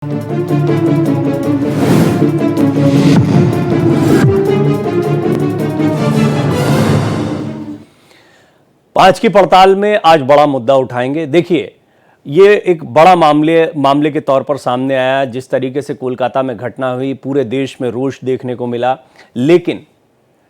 आज की पड़ताल में आज बड़ा मुद्दा उठाएंगे। देखिए, ये एक बड़ा मामले के तौर पर सामने आया। जिस तरीके से कोलकाता में घटना हुई, पूरे देश में रोष देखने को मिला, लेकिन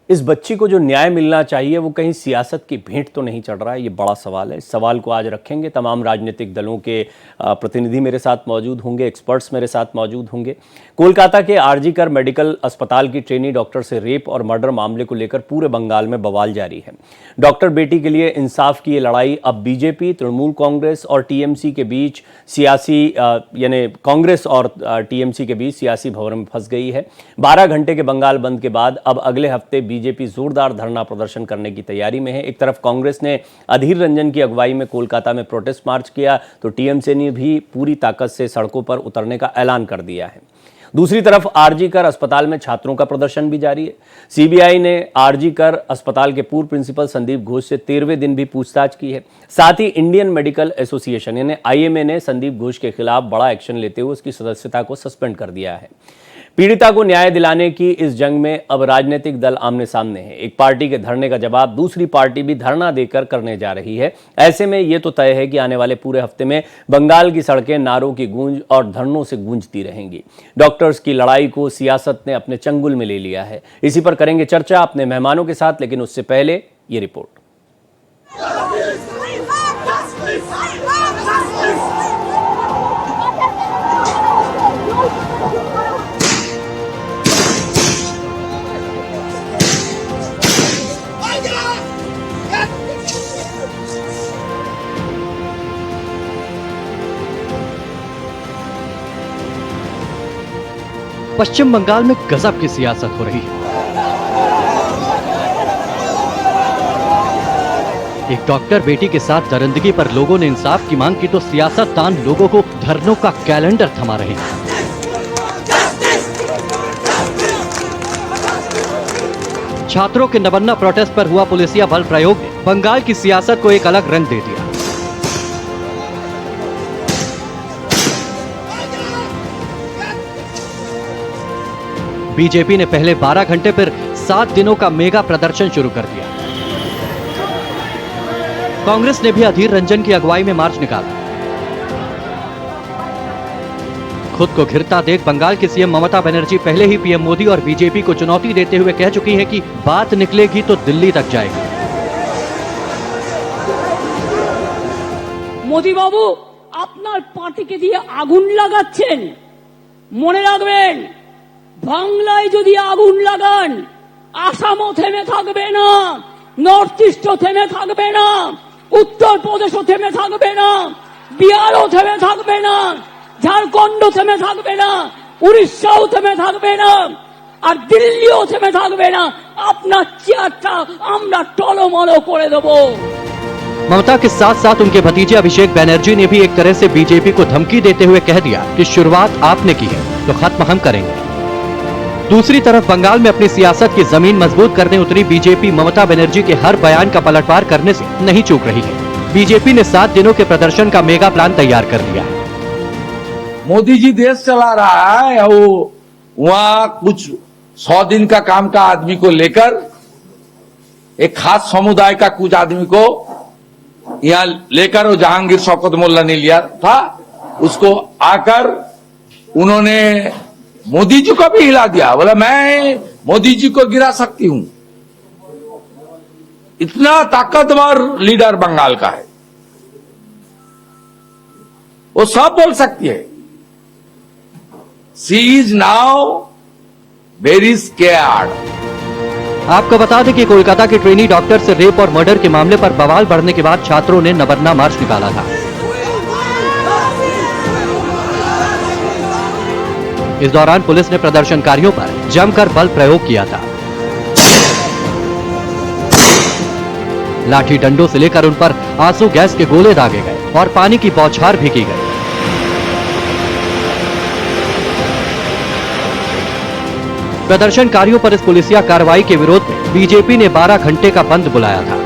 इस बच्ची को जो न्याय मिलना चाहिए वो कहीं सियासत की भेंट तो नहीं चढ़ रहा है। ये बड़ा सवाल है। इस सवाल को आज रखेंगे। तमाम राजनीतिक दलों के प्रतिनिधि मेरे साथ मौजूद होंगे, एक्सपर्ट्स मेरे साथ मौजूद होंगे। कोलकाता के आरजी कर मेडिकल अस्पताल की ट्रेनी डॉक्टर से रेप और मर्डर मामले को लेकर पूरे बंगाल में बवाल जारी है। डॉक्टर बेटी के लिए इंसाफ की ये लड़ाई अब बीजेपी, तृणमूल कांग्रेस और टीएमसी के बीच सियासी यानी कांग्रेस और टीएमसी के बीच सियासी भंवर में फंस गई है। 12 घंटे के बंगाल बंद के बाद अब अगले हफ्ते बीजेपी जोरदार धरना प्रदर्शन करने की तैयारी में है। एक तरफ कांग्रेस ने अधीर रंजन की अगुवाई में कोलकाता में प्रोटेस्ट मार्च किया, तो टीएमसी ने भी पूरी ताकत से सड़कों पर उतरने का ऐलान कर दिया है। दूसरी तरफ आरजी कर अस्पताल में छात्रों का प्रदर्शन भी जारी है। सीबीआई ने आरजी कर अस्पताल के पूर्व प्रिंसिपल संदीप घोष से 13वें दिन भी पूछताछ की है। साथ ही इंडियन मेडिकल एसोसिएशन यानी आईएमए ने संदीप घोष के खिलाफ बड़ा एक्शन लेते हुए उसकी सदस्यता को सस्पेंड कर दिया है। पीड़िता को न्याय दिलाने की इस जंग में अब राजनीतिक दल आमने सामने हैं। एक पार्टी के धरने का जवाब दूसरी पार्टी भी धरना देकर करने जा रही है। ऐसे में यह तो तय है कि आने वाले पूरे हफ्ते में बंगाल की सड़कें नारों की गूंज और धरनों से गूंजती रहेंगी। डॉक्टर्स की लड़ाई को सियासत ने अपने चंगुल में ले लिया है। इसी पर करेंगे चर्चा अपने मेहमानों के साथ, लेकिन उससे पहले ये रिपोर्ट। पश्चिम बंगाल में गजब की सियासत हो रही है। एक डॉक्टर बेटी के साथ दरिंदगी पर लोगों ने इंसाफ की मांग की तो सियासतदान लोगों को धरनों का कैलेंडर थमा रहे हैं। छात्रों के नवन्ना प्रोटेस्ट पर हुआ पुलिसिया बल प्रयोग ने बंगाल की सियासत को एक अलग रंग दे दिया। बीजेपी ने पहले 12 घंटे फिर 7 दिनों का मेगा प्रदर्शन शुरू कर दिया। कांग्रेस ने भी अधीर रंजन की अगुवाई में मार्च निकाला। खुद को घिरता देख बंगाल के सीएम ममता बनर्जी पहले ही पीएम मोदी और बीजेपी को चुनौती देते हुए कह चुकी हैं कि बात निकलेगी तो दिल्ली तक जाएगी। मोदी बाबू আপনার পার্টিকে দিয়ে আগুন লাগাচ্ছেন, মনে রাখবেন বাংলায় যদি আগুন লাগান আসামও থেমে থাকবে না, নর্থ ইস্টও থেমে থাকবে না, উত্তরপ্রদেশও থেমে থাকবে না, বিহারও থেমে থাকবে না, ঝাড়খণ্ড থেমে থাকবে না, উড়িষ্যাও থেমে থাকবে না, আর দিল্লিও থেমে থাকবে না। আপনার চেয়ারটা আমরা টলমল করে দেব। ममता के साथ साथ उनके भतीजे अभिषेक बैनर्जी ने भी एक तरह से बीजेपी को धमकी देते हुए कह दिया कि शुरुआत आपने की है तो खत्म हम करेंगे। दूसरी तरफ बंगाल में अपनी सियासत की जमीन मजबूत करने उतरी बीजेपी ममता बनर्जी के हर बयान का पलटवार करने से नहीं चूक रही है। बीजेपी ने 7 दिनों के प्रदर्शन का मेगा प्लान तैयार कर लिया है। मोदी जी देश चला रहा है, वो वहाँ कुछ 100 दिन का काम का आदमी को लेकर एक खास समुदाय का कुछ आदमी को यहाँ लेकर, वो जहांगीर शौकत मोल्ला ने लिया था, उसको आकर उन्होंने मोदी जी को भी हिला दिया। बोला मैं मोदी जी को गिरा सकती हूं। इतना ताकतवर लीडर बंगाल का है, वो सब बोल सकती है। She is now very scared. आपको बता दें कि कोलकाता के ट्रेनी डॉक्टर से रेप और मर्डर के मामले पर बवाल बढ़ने के बाद छात्रों ने नवन्ना मार्च निकाला था। इस दौरान पुलिस ने प्रदर्शनकारियों पर जमकर बल प्रयोग किया था। लाठी डंडों से लेकर उन पर आंसू गैस के गोले दागे गए और पानी की बौछार भी की गई। प्रदर्शनकारियों पर इस पुलिसिया कार्रवाई के विरोध में बीजेपी ने 12 घंटे का बंद बुलाया था।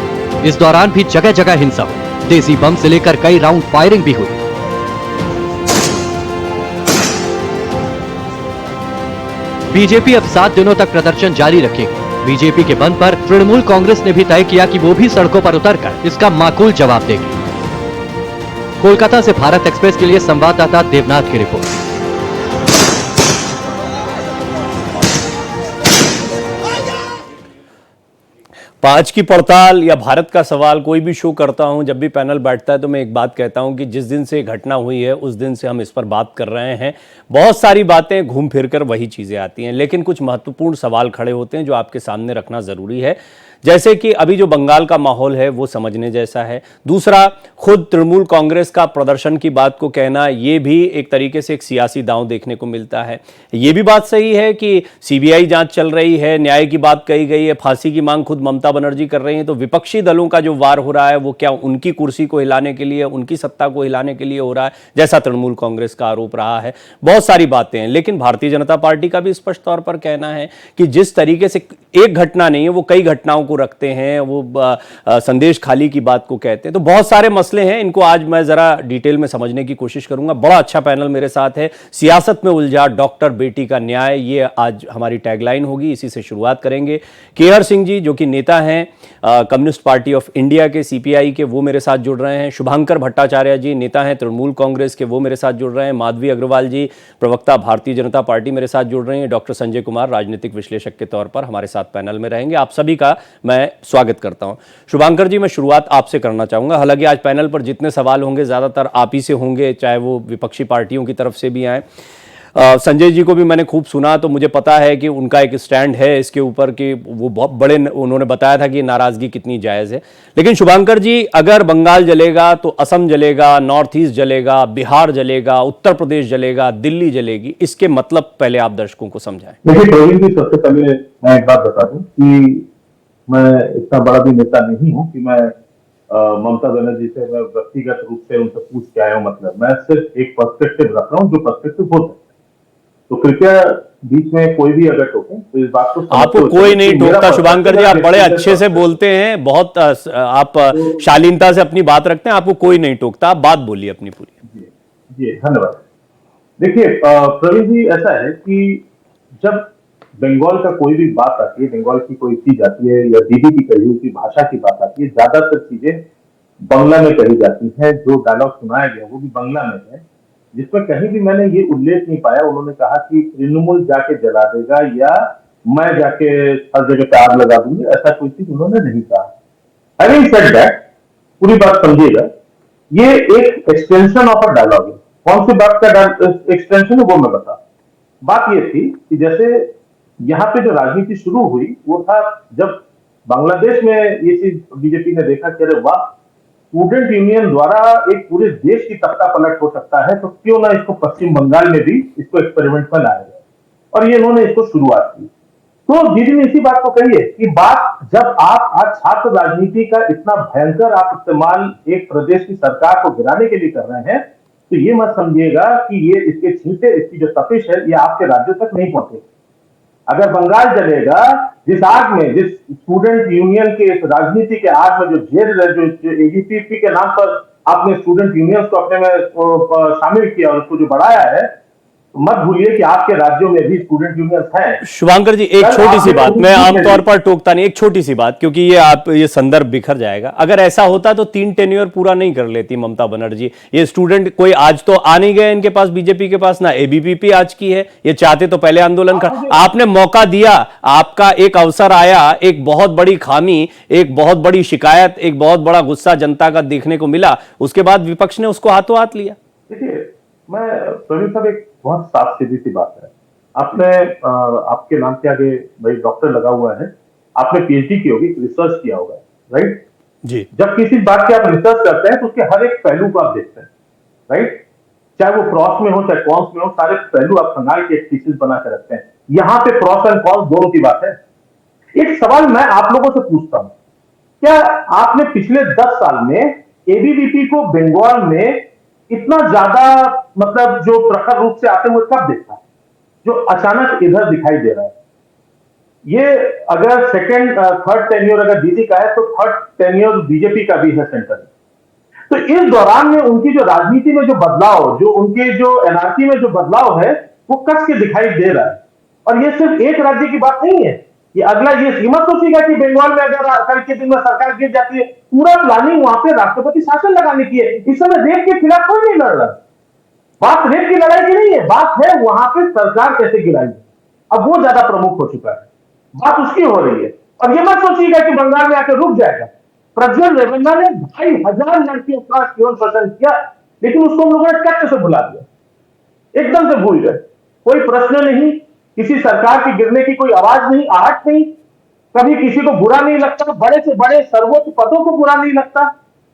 इस दौरान भी जगह जगह हिंसा हुई। देसी बम से लेकर कई राउंड फायरिंग भी हुई। बीजेपी अब 7 दिनों तक प्रदर्शन जारी रखेगी। बीजेपी के बंद पर तृणमूल कांग्रेस ने भी तय किया कि वो भी सड़कों पर उतरकर इसका माकूल जवाब देगी। कोलकाता से भारत एक्सप्रेस के लिए संवाददाता देवनाथ की रिपोर्ट। पांच की पड़ताल या भारत का सवाल कोई भी शो करता हूं, जब भी पैनल बैठता है तो मैं एक बात कहता हूं कि जिस दिन से घटना हुई है उस दिन से हम इस पर बात कर रहे हैं। बहुत सारी बातें घूम फिर कर वही चीजें आती हैं, लेकिन कुछ महत्वपूर्ण सवाल खड़े होते हैं जो आपके सामने रखना जरूरी है। जैसे कि अभी जो बंगाल का माहौल है वो समझने जैसा है। दूसरा, खुद तृणमूल कांग्रेस का प्रदर्शन की बात को कहना, ये भी एक तरीके से एक सियासी दांव देखने को मिलता है। ये भी बात सही है कि सीबीआई जांच चल रही है, न्याय की बात कही गई है, फांसी की मांग खुद ममता बनर्जी कर रही हैं, तो विपक्षी दलों का जो वार हो रहा है वो क्या उनकी कुर्सी को हिलाने के लिए, उनकी सत्ता को हिलाने के लिए हो रहा है, जैसा तृणमूल कांग्रेस का आरोप रहा है। बहुत सारी बातें हैं, लेकिन भारतीय जनता पार्टी का भी स्पष्ट तौर पर कहना है कि जिस तरीके से एक घटना नहीं है, वो कई घटनाओं को रखते हैं, वो संदेश खाली की बात को कहते हैं। तो बहुत सारे मसले हैं, इनको आज मैं जरा डिटेल में समझने की कोशिश करूंगा। बड़ा अच्छा पैनल मेरे साथ है। सियासत में उलझा डॉक्टर बेटी का न्याय, ये आज हमारी टैगलाइन होगी, इसी से शुरुआत करेंगे। केहर सिंह जी जो कि नेता हैं कम्युनिस्ट पार्टी ऑफ इंडिया के, सीपीआई के, वो मेरे साथ जुड़ रहे हैं। शुभांकर भट्टाचार्य जी नेता हैं तृणमूल कांग्रेस के, वो मेरे साथ जुड़ रहे हैं। माधवी अग्रवाल जी प्रवक्ता भारतीय जनता पार्टी मेरे साथ जुड़ रहे हैं। डॉक्टर संजय कुमार राजनीतिक विश्लेषक के तौर पर हमारे साथ पैनल में रहेंगे। आप सभी का मैं स्वागत करता हूं। शुभांकर जी, मैं शुरुआत आपसे करना चाहूंगा। हालांकि आज पैनल पर जितने सवाल होंगे ज्यादातर आप ही से होंगे, चाहे वो विपक्षी पार्टियों की तरफ से भी आए। संजय जी को भी मैंने खूब सुना, तो मुझे पता है कि उनका एक स्टैंड है इसके ऊपर कि वो बहुत बड़े, उन्होंने बताया था कि नाराजगी कितनी जायज़ है। लेकिन शुभांकर जी, अगर बंगाल जलेगा तो असम जलेगा, नॉर्थ ईस्ट जलेगा, बिहार जलेगा, उत्तर प्रदेश जलेगा, दिल्ली जलेगी, इसके मतलब पहले आप दर्शकों को समझाएं। देखिए प्रवीण जी, सबसे पहले मैं एक बात बता दूं कि मैं इतना बड़ा भी नेता नहीं हूं कि मैं ममता बनर्जी से मैं व्यक्तिगत रूप से उनसे पूछ के आया हूं। मतलब मैं सिर्फ एक पर्सपेक्टिव रख रहा हूं जो पर्सपेक्टिव हो सकता है। तो कृपया बीच में कोई भी अगर टोके तो इस बात को आपको कोई नहीं टोकता शुभांकर जी, आप बड़े अच्छे से बोलते हैं, बहुत आप शालीनता से अपनी बात रखते हैं, आपको कोई नहीं टोकता, आप बात बोलिए अपनी पूरी। जी धन्यवाद। देखिए प्रवीण जी, ऐसा है कि जब बंगाल का कोई भी बात आती है, बंगाल की कोई चीज आती है या दीदी की कही हुई भाषा की बात आती है, ज्यादातर चीजें बांग्ला में कही जाती हैं। जो डायलॉग सुनाया गया वो भी बांग्ला में है, जिसमें कहीं भी मैंने ये उल्लेख नहीं पाया उन्होंने कहा कि तृणमूल जाके जला देगा या मैं जाके हर जगह पे आग लगा दूंगी, ऐसा कोई चीज उन्होंने नहीं कहा। हैविंग सेड दैट, पूरी बात समझिएगा, ये एक एक्सटेंशन ऑफ अ डायलॉग है। कौन सी बात का एक्सटेंशन है वो मैं बता। बात ये थी कि जैसे यहाँ पे जो राजनीति शुरू हुई वो था जब बांग्लादेश में ये चीज बीजेपी ने देखा कि अरे वाह, स्टूडेंट यूनियन द्वारा एक पूरे देश की तख्ता पलट हो सकता है, तो क्यों ना इसको पश्चिम बंगाल में भी इसको एक्सपेरिमेंट में लाया जाए, और ये इन्होंने इसको शुरुआत की। तो दीदी ने इसी बात को कही है कि बात जब आप आज छात्र राजनीति का इतना भयंकर आप इस्तेमाल एक प्रदेश की सरकार को गिराने के लिए कर रहे हैं, तो ये मत समझिएगा कि ये इसके छींटे, इसकी जो तपिश है ये आपके राज्यों तक नहीं पहुंचे। अगर बंगाल जलेगा, जिस आग में, जिस स्टूडेंट यूनियन के इस राजनीति के आग में जो जेल है, जो एबीवीपी के नाम पर आपने स्टूडेंट यूनियंस को अपने में शामिल किया और उसको जो बढ़ाया है, मत भूलिए कि आपके राज्यों में भी स्टूडेंट यूनियंस हैं। शुभांकर जी, एक छोटी सी बात, मैं आमतौर पर टोकता नहीं, एक छोटी सी बात, क्योंकि ये संदर्भ बिखर जाएगा। अगर ऐसा होता तो 3 टेन्योर पूरा नहीं कर लेती ममता बनर्जी। ये स्टूडेंट कोई आज तो आ नहीं गए इनके पास, बीजेपी के पास ना एबीवीपी आज की है, ये चाहते तो पहले आंदोलन कर, आपने मौका दिया, आपका एक अवसर आया, एक बहुत बड़ी खामी, एक बहुत बड़ी शिकायत, एक बहुत बड़ा गुस्सा जनता का देखने को मिला, उसके बाद विपक्ष ने उसको हाथों हाथ लिया। देखिए, मैं प्रवीण साहब, एक बहुत साफ सीधी सी बात है, आपने आपके नाम के आगे भाई डॉक्टर लगा हुआ है, आपने पीएचडी की होगी, रिसर्च किया होगा, राइट जी। जब किसी बात की आप रिसर्च करते हैं तो उसके हर एक पहलू को आप देखते हैं, राइट, चाहे वो क्रॉस में हो चाहे कॉन्स में हो, सारे पहलू आप संभाल के एक थीसिस बना के रखते हैं। यहां पे क्रॉस एंड कॉन्स दोनों की बात है। एक सवाल मैं आप लोगों से पूछता हूं, क्या आपने पिछले 10 साल में एबीवीपी को बंगाल में इतना ज्यादा, मतलब जो प्रखर रूप से आते हुए कब देखा, जो अचानक इधर दिखाई दे रहा है? ये अगर सेकंड थर्ड टेन्योर अगर दीदी का है तो थर्ड टेन्योर बीजेपी का भी है सेंटर में। तो इस दौरान में उनकी जो राजनीति में जो बदलाव, जो उनके जो एनआरसी में जो बदलाव है, वो कस के दिखाई दे रहा है। और ये सिर्फ एक राज्य की बात नहीं है, ये अगला ये मत सोचिएगा कि बंगाल में अगर कल के दिन में सरकार गिर जाती है, पूरा प्लानिंग वहां पे राष्ट्रपति शासन लगाने की है। इस समय रेप के खिलाफ कोई नहीं लड़ रहा, बात रेप की लड़ाई की नहीं है, बात है वहां पे सरकार कैसे गिराई। अब वो ज्यादा प्रमुख हो चुका है, बात उसकी हो रही है। और ये मत सोचिएगा कि बंगाल में आकर रुक जाएगा। प्रज्वल रेवन्ना ने 2,500 लड़कियों का यौन शोषण किया, लेकिन उसको हम लोगों ने टच से भुला दिया, एकदम से भूल गए। कोई प्रश्न नहीं, किसी सरकार के गिरने की कोई आवाज नहीं, आहट नहीं, कभी किसी को बुरा नहीं लगता, बड़े से बड़े सर्वोच्च पदों को बुरा नहीं लगता,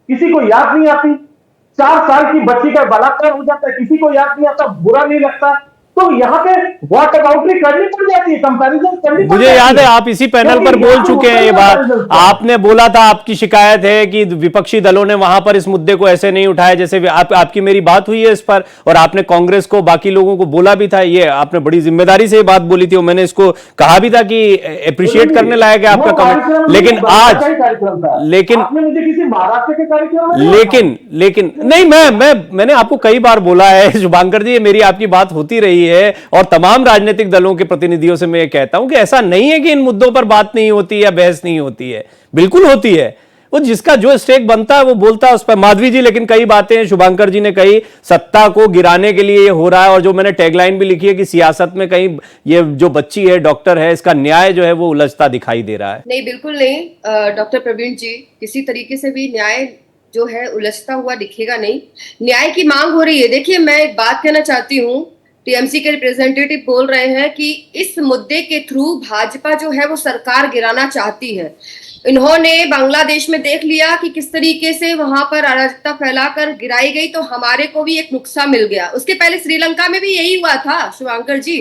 किसी को याद नहीं आती। 4 साल की बच्ची का बलात्कार हो जाता है, किसी को याद नहीं आता, बुरा नहीं लगता। तो यहाँ पे वॉट अबाउटरी करनी पड़ जाती है, कंपैरिजन करनी पड़ मुझे जाती याद है आप इसी पैनल पर बोल चुके हैं ये बात। आपने बोला था, आपकी शिकायत है कि विपक्षी दलों ने वहां पर इस मुद्दे को ऐसे नहीं उठाया जैसे आपकी मेरी बात हुई है इस पर, और आपने कांग्रेस को बाकी लोगों को बोला भी था। ये आपने बड़ी जिम्मेदारी से ये बात बोली थी और मैंने इसको कहा भी था कि अप्रिशिएट करने लायक है आपका कमेंट। लेकिन आज मुझे किसी महाराष्ट्र के कार्यक्रम लेकिन नहीं, मैंने आपको कई बार बोला है शुभांकर जी, ये मेरी आपकी बात होती रही है और तमाम राजनीतिक दलों के प्रतिनिधियों से मैं ये कहता हूं कि ऐसा नहीं है कि इन मुद्दों पर बात नहीं होती या बहस नहीं होती है, बिल्कुल होती है। वो जिसका जो स्टेक बनता है वो बोलता है उस पर। माधवी जी लेकिन कई बातें शुभांकर जी ने कही, सत्ता को गिराने के लिए ये हो रहा है, और जो मैंने टैगलाइन भी लिखी है कि सियासत में कहीं ये जो बच्ची है डॉक्टर है, इसका न्याय जो है वो उलझता दिखाई दे रहा है। नहीं, बिल्कुल नहीं डॉक्टर प्रवीण जी, किसी तरीके से भी न्याय जो है उलझता हुआ दिखेगा नहीं। न्याय की मांग हो रही है। देखिए, मैं एक बात कहना चाहती हूँ, टीएमसी के रिप्रेजेंटेटिव बोल रहे हैं कि इस मुद्दे के थ्रू भाजपा जो है वो सरकार गिराना चाहती है। इन्होंने बांग्लादेश में देख लिया कि किस तरीके से वहां पर अराजकता फैलाकर गिराई गई, तो हमारे को भी एक नुक्सा मिल गया। उसके पहले श्रीलंका में भी यही हुआ था शुभांकर जी,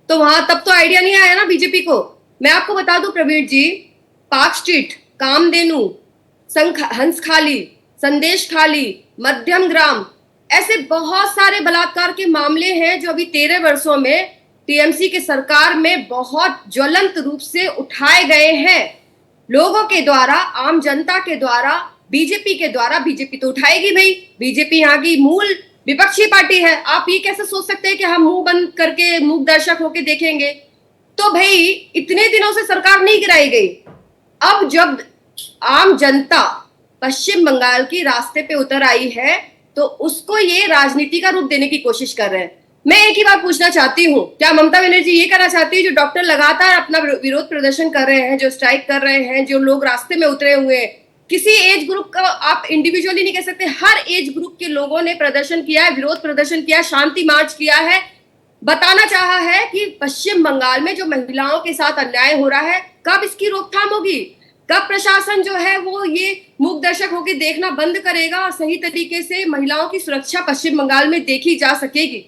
तो वहां तब तो आइडिया नहीं आया ना बीजेपी को। मैं आपको बता दूं प्रवीण जी, पार्क स्ट्रीट, कामधेनु, हंसखाली, संदेश खाली, मध्यम ग्राम, ऐसे बहुत सारे बलात्कार के मामले हैं जो अभी 13 वर्षों में टीएमसी की सरकार में बहुत ज्वलंत रूप से उठाए गए हैं लोगों के द्वारा, आम जनता के द्वारा, बीजेपी के द्वारा। बीजेपी तो उठाएगी भाई, बीजेपी यहाँ की मूल विपक्षी पार्टी है। आप ये कैसे सोच सकते हैं कि हम मुंह बंद करके मूक दर्शक होके देखेंगे? तो भाई इतने दिनों से सरकार नहीं गिराई गई, अब जब आम जनता पश्चिम बंगाल की रास्ते पे उतर आई है तो उसको ये राजनीति का रूप देने की कोशिश कर रहे हैं। मैं एक ही बात पूछना चाहती हूँ, क्या ममता बनर्जी ये कहना चाहती है जो डॉक्टर लगातार अपना विरोध प्रदर्शन कर रहे हैं, जो स्ट्राइक कर रहे हैं, जो लोग रास्ते में उतरे हुए हैं, किसी एज ग्रुप का आप इंडिविजुअली नहीं कह सकते, हर एज ग्रुप के लोगों ने प्रदर्शन किया है, विरोध प्रदर्शन किया, शांति मार्च किया है, बताना चाहा है कि पश्चिम बंगाल में जो महिलाओं के साथ अन्याय हो रहा है, कब इसकी रोकथाम होगी, कब प्रशासन जो है वो ये मूक दर्शक होकर देखना बंद करेगा और सही तरीके से महिलाओं की सुरक्षा पश्चिम बंगाल में देखी जा सकेगी।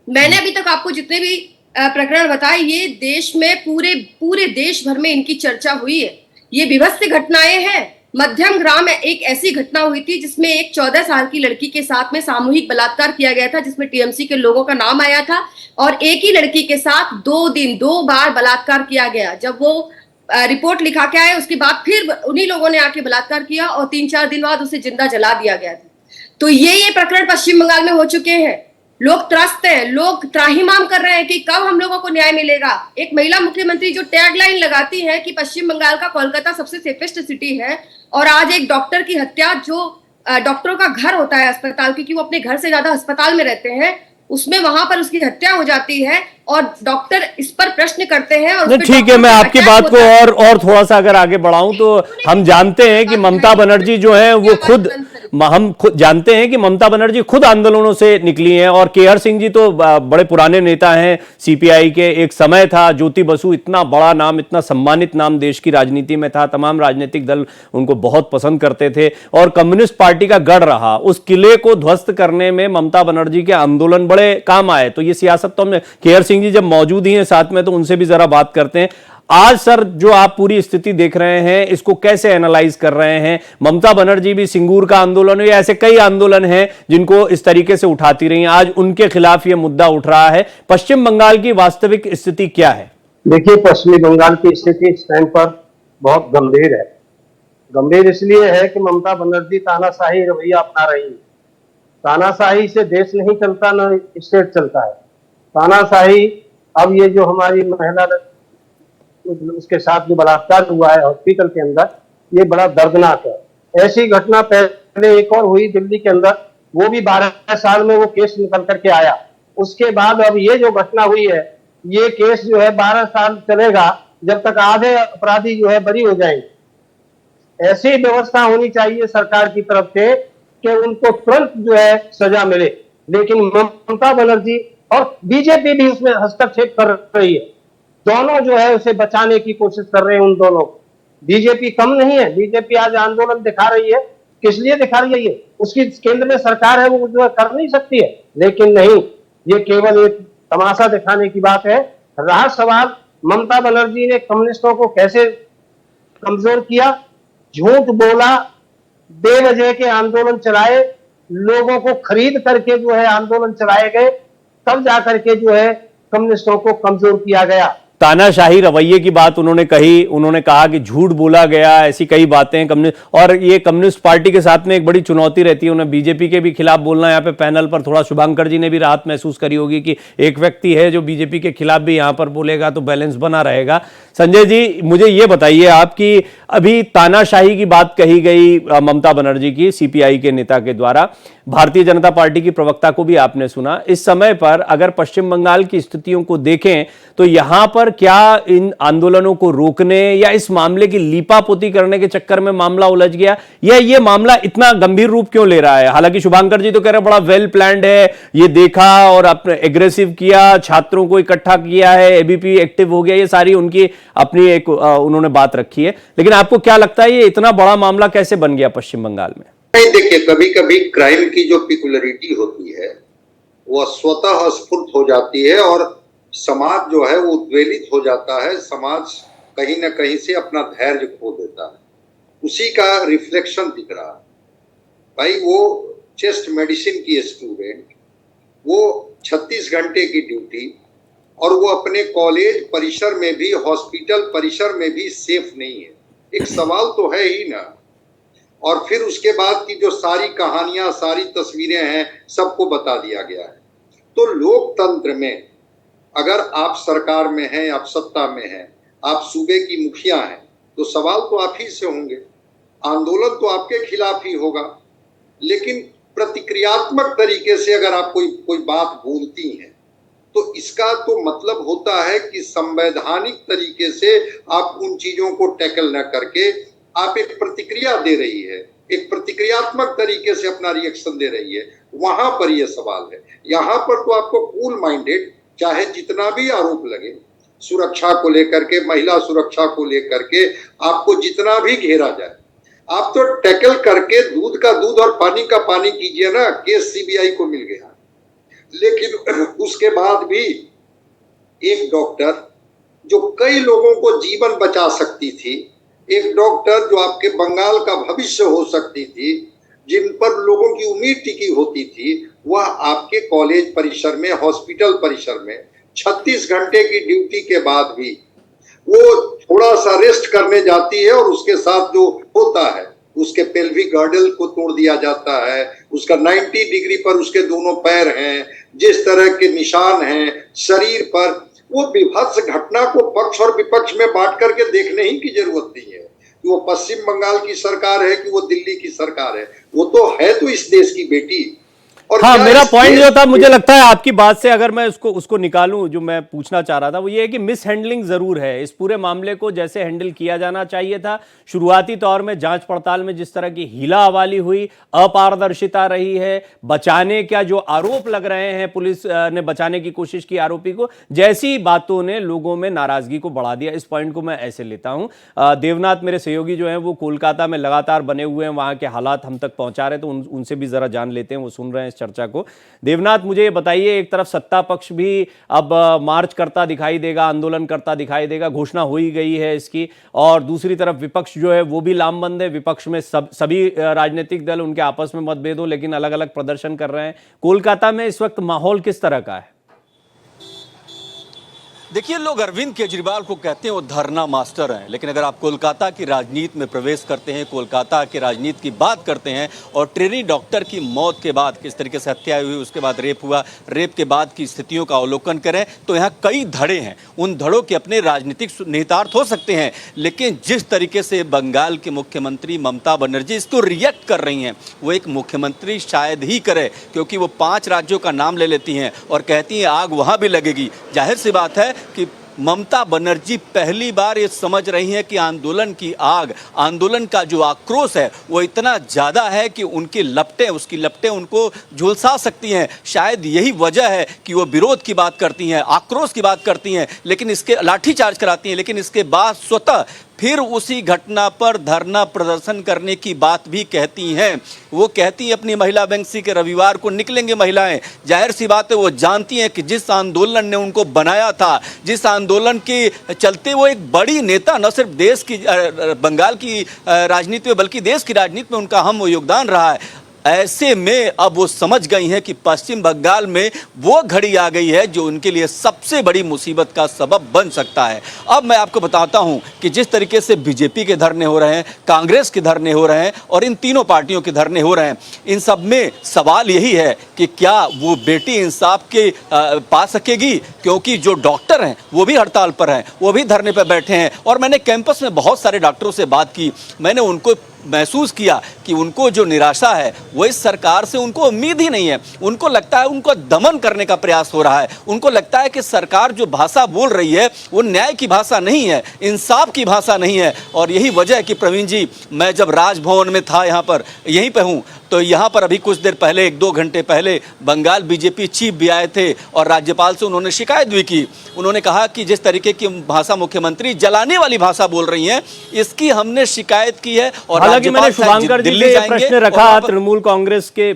मैंने अभी तक आपको जितने भी प्रकरण बताए, ये देश में पूरे देश भर में इनकी चर्चा हुई है। ये विभत्स घटनाएं हैं। मध्यम ग्राम में एक ऐसी घटना हुई थी जिसमें एक 14 साल की लड़की के साथ में सामूहिक बलात्कार किया गया था, जिसमें टीएमसी के लोगों का नाम आया था, और एक ही लड़की के साथ 2 बार बलात्कार किया गया। जब वो रिपोर्ट लिखा के आए उसके बाद फिर उन्हीं लोगों ने आके बलात्कार किया और 3-4 दिन बाद उसे जिंदा जला दिया गया था। तो ये प्रकरण पश्चिम बंगाल में हो चुके हैं। लोग त्रस्त हैं, लोग त्राहिमाम कर रहे हैं कि कब हम लोगों को न्याय मिलेगा। एक महिला मुख्यमंत्री जो टैगलाइन लगाती है कि पश्चिम बंगाल का कोलकाता सबसे सेफेस्ट सिटी है, और आज एक डॉक्टर की हत्या, जो डॉक्टरों का घर होता है अस्पताल, क्योंकि वो अपने घर से ज्यादा अस्पताल में रहते हैं, उसमें वहां पर उसकी हत्या हो जाती है और डॉक्टर इस पर प्रश्न करते हैं। और ठीक है, मैं आपकी बात को और थोड़ा सा अगर आगे बढ़ाऊं तो हम जानते हैं कि ममता बनर्जी जो है वो हम खुद जानते हैं कि ममता बनर्जी खुद आंदोलनों से निकली हैं, और केहर सिंह जी तो बड़े पुराने नेता हैं सीपीआई के। एक समय था ज्योति बसु, इतना बड़ा नाम, इतना सम्मानित नाम देश की राजनीति में था, तमाम राजनीतिक दल उनको बहुत पसंद करते थे और कम्युनिस्ट पार्टी का गढ़ रहा। उस किले को ध्वस्त करने में ममता बनर्जी के आंदोलन बड़े काम आए। तो ये सियासत तो हमने, केहर सिंह जी जब मौजूद ही हैं साथ में तो उनसे भी जरा बात करते हैं। आज सर जो आप पूरी स्थिति देख रहे हैं, इसको कैसे एनालाइज कर रहे हैं? ममता बनर्जी भी सिंगूर का आंदोलन, या ऐसे कई आंदोलन हैं जिनको इस तरीके से उठाती रही हैं, आज उनके खिलाफ यह मुद्दा उठ रहा है। पश्चिम बंगाल की वास्तविक स्थिति क्या है? देखिए, पश्चिमी बंगाल की स्थिति इस टाइम पर बहुत गंभीर है। गंभीर इसलिए है कि ममता बनर्जी तानाशाही रवैया अपना रही है। तानाशाही से देश नहीं चलता, न स्टेट चलता है। तानाशाही अब ये जो हमारी महिला उसके साथ जो बलात्कार हुआ है हॉस्पिटल के अंदर, ये बड़ा दर्दनाक है। ऐसी घटना पहले एक और हुई दिल्ली के अंदर, वो भी 12 साल में वो केस निकल करके आया। उसके बाद अब ये जो घटना हुई है, ये केस जो है 12 साल चलेगा जब तक आधे अपराधी जो है बरी हो जाएंगे। ऐसी व्यवस्था होनी चाहिए सरकार की तरफ से कि उनको तुरंत जो है सजा मिले। लेकिन ममता बनर्जी और बीजेपी भी उसमें हस्तक्षेप कर रही है, दोनों जो है उसे बचाने की कोशिश कर रहे हैं उन दोनों। बीजेपी कम नहीं है, बीजेपी आज आंदोलन दिखा रही है। किस लिए दिखा रही है? ये उसकी केंद्र में सरकार है, वो जो है कर नहीं सकती है। लेकिन नहीं, ये केवल एक तमाशा दिखाने की बात है। रहा सवाल ममता बनर्जी ने कम्युनिस्टों को कैसे कमजोर किया, झूठ बोला, बेवजह के आंदोलन चलाए, लोगों को खरीद करके जो है आंदोलन चलाए गए, तब जाकर के जो है कम्युनिस्टों को कमजोर किया गया। तानाशाही रवैये की बात उन्होंने कही, उन्होंने कहा कि झूठ बोला गया, ऐसी कई बातें कम्युनिस्ट, और ये कम्युनिस्ट पार्टी के साथ में एक बड़ी चुनौती रहती है उन्हें बीजेपी के भी खिलाफ बोलना। यहाँ पे पैनल पर थोड़ा शुभांकर जी ने भी राहत महसूस करी होगी कि एक व्यक्ति है जो बीजेपी के खिलाफ भी यहाँ पर बोलेगा तो बैलेंस बना रहेगा। संजय जी, मुझे ये बताइए, आपकी अभी तानाशाही की बात कही गई ममता बनर्जी की, सीपीआई के नेता के द्वारा, भारतीय जनता पार्टी की प्रवक्ता को भी आपने सुना। इस समय पर अगर पश्चिम बंगाल की स्थितियों को देखें तो यहां पर क्या इन आंदोलनों को रोकने या इस मामले की लीपापोती करने के चक्कर में मामला उलझ गया, या ये मामला इतना गंभीर रूप क्यों ले रहा है? हालांकि शुभांकर जी तो कह रहे हैं बड़ा वेल प्लान्ड है, ये देखा और अपने एग्रेसिव किया, छात्रों को इकट्ठा किया है, एबीपी एक्टिव हो गया, ये सारी उनकी अपनी एक उन्होंने बात रखी है। लेकिन आपको क्या लगता है ये इतना बड़ा मामला कैसे बन गया पश्चिम बंगाल में? नहीं, देखिए, कभी कभी क्राइम की जो पिकुलरिटी होती है वह स्वतः स्फुट हो जाती है और समाज जो है वो उद्वेलित हो जाता है, समाज कहीं ना कहीं से अपना धैर्य खो देता है। उसी का रिफ्लेक्शन दिख रहा है। भाई, वो चेस्ट मेडिसिन की स्टूडेंट, वो 36 घंटे की ड्यूटी, और वो अपने कॉलेज परिसर में भी, हॉस्पिटल परिसर में भी सेफ नहीं है। एक सवाल तो है ही ना। और फिर उसके बाद की जो सारी कहानियां, सारी तस्वीरें हैं, सबको बता दिया गया है। तो लोकतंत्र में अगर आप सरकार में हैं, आप सत्ता में हैं, आप सूबे की मुखिया हैं, तो सवाल तो आप ही से होंगे, आंदोलन तो आपके खिलाफ ही होगा। लेकिन प्रतिक्रियात्मक तरीके से अगर आप कोई बात बोलती हैं तो इसका तो मतलब होता है कि संवैधानिक तरीके से आप उन चीजों को टैकल न करके आप एक प्रतिक्रिया दे रही है, एक प्रतिक्रियात्मक तरीके से अपना रिएक्शन दे रही है। वहां पर यह सवाल है। यहां पर तो आपको कूल माइंडेड, चाहे जितना भी आरोप लगे, सुरक्षा को लेकर के, महिला सुरक्षा को लेकर के आपको जितना भी घेरा जाए, आप तो टैकल करके दूध का दूध और पानी का पानी कीजिए ना। केस सीबीआई को मिल गया, लेकिन उसके बाद भी एक डॉक्टर जो कई लोगों को जीवन बचा सकती थी, एक डॉक्टर जो आपके बंगाल का भविष्य हो सकती थी, जिन पर लोगों की उम्मीद टिकी होती थी, वह आपके कॉलेज परिसर में, हॉस्पिटल परिसर में 36 घंटे की ड्यूटी के बाद भी वो थोड़ा सा रेस्ट करने जाती है और उसके साथ जो होता है, उसके पेल्विक गर्डल को तोड़ दिया जाता है, उसका 90 डिग्री पर उसके दोनों पैर हैं, जिस तरह के निशान हैं शरीर पर, वो विभत्स घटना को पक्ष और विपक्ष में बांट करके देखने ही की जरूरत नहीं है कि वो पश्चिम बंगाल की सरकार है कि वो दिल्ली की सरकार है। वो तो है तो इस देश की बेटी। और हाँ, मेरा पॉइंट जो था, मुझे लगता है आपकी बात से अगर मैं उसको निकालूं, जो मैं पूछना चाह रहा था वो ये है कि मिस हैंडलिंग जरूर है। इस पूरे मामले को जैसे हैंडल किया जाना चाहिए था, शुरुआती तौर में जांच पड़ताल में जिस तरह की हीला हवाली हुई, अपारदर्शिता रही है, बचाने का जो आरोप लग रहे हैं, पुलिस ने बचाने की कोशिश की आरोपी को, जैसी बातों ने लोगों में नाराजगी को बढ़ा दिया। इस पॉइंट को मैं ऐसे लेता हूं। देवनाथ मेरे सहयोगी जो है वो कोलकाता में लगातार बने हुए हैं, वहां के हालात हम तक पहुंचा रहे, तो उनसे भी जरा जान लेते हैं, वो सुन रहे हैं चर्चा को। देवनाथ, मुझे ये बताइए, एक तरफ सत्ता पक्ष भी अब मार्च करता दिखाई देगा, आंदोलन करता दिखाई देगा, घोषणा हो ही गई है इसकी, और दूसरी तरफ विपक्ष जो है वो भी लामबंद है। विपक्ष में सभी राजनीतिक दल, उनके आपस में मतभेद हो लेकिन अलग अलग प्रदर्शन कर रहे हैं। कोलकाता में इस वक्त माहौल किस तरह का है? देखिए, लोग अरविंद केजरीवाल को कहते हैं वो धरना मास्टर हैं, लेकिन अगर आप कोलकाता की राजनीति में प्रवेश करते हैं, कोलकाता की राजनीति की बात करते हैं और ट्रेनी डॉक्टर की मौत के बाद किस तरीके से हत्या हुई, उसके बाद रेप हुआ, रेप के बाद की स्थितियों का अवलोकन करें तो यहाँ कई धड़े हैं। उन धड़ों के अपने राजनीतिक निहितार्थ हो सकते हैं, लेकिन जिस तरीके से बंगाल के मुख्यमंत्री ममता बनर्जी इसको रिएक्ट कर रही हैं, वो एक मुख्यमंत्री शायद ही करे, क्योंकि वो 5 राज्यों का नाम ले लेती हैं और कहती हैं आग वहाँ भी लगेगी। जाहिर सी बात है कि ममता बनर्जी पहली बार ये समझ रही हैं कि आंदोलन की आग, आंदोलन का जो आक्रोश है वो इतना ज़्यादा है कि उसकी लपटें उनको झुलसा सकती हैं। शायद यही वजह है कि वो विरोध की बात करती हैं, आक्रोश की बात करती हैं, लेकिन इसके लाठीचार्ज कराती हैं, लेकिन इसके बाद स्वतः फिर उसी घटना पर धरना प्रदर्शन करने की बात भी कहती हैं। वो कहती हैं अपनी महिला बैंक से कि रविवार को निकलेंगे महिलाएं। जाहिर सी बात है वो जानती हैं कि जिस आंदोलन ने उनको बनाया था, जिस आंदोलन के चलते वो एक बड़ी नेता, न सिर्फ देश की बंगाल की राजनीति में बल्कि देश की राजनीति में उनका अहम योगदान रहा है। ऐसे में अब वो समझ गई हैं कि पश्चिम बंगाल में वो घड़ी आ गई है जो उनके लिए सबसे बड़ी मुसीबत का सबब बन सकता है। अब मैं आपको बताता हूं कि जिस तरीके से बीजेपी के धरने हो रहे हैं, कांग्रेस के धरने हो रहे हैं और इन तीनों पार्टियों के धरने हो रहे हैं, इन सब में सवाल यही है कि क्या वो बेटी इंसाफ के पा सकेगी, क्योंकि जो डॉक्टर हैं वो भी हड़ताल पर हैं, वो भी धरने पर बैठे हैं। और मैंने कैंपस में बहुत सारे डॉक्टरों से बात की, मैंने उनको महसूस किया कि उनको जो निराशा है वो इस सरकार से उनको उम्मीद ही नहीं है। उनको लगता है उनको दमन करने का प्रयास हो रहा है। उनको लगता है कि सरकार जो भाषा बोल रही है वो न्याय की भाषा नहीं है, इंसाफ की भाषा नहीं है। और यही वजह है कि प्रवीण जी, मैं जब राजभवन में था, यहाँ पर यहीं पे हूँ, तो यहाँ पर अभी कुछ देर पहले, 1-2 घंटे पहले बंगाल बीजेपी चीफ भी आए थे और राज्यपाल से उन्होंने शिकायत भी की। उन्होंने कहा कि जिस तरीके की भाषा मुख्यमंत्री जलाने वाली भाषा बोल रही हैं, इसकी हमने शिकायत की है। और हालांकि मैंने शुभांकर जी से प्रश्न रखा, तृणमूल कांग्रेस के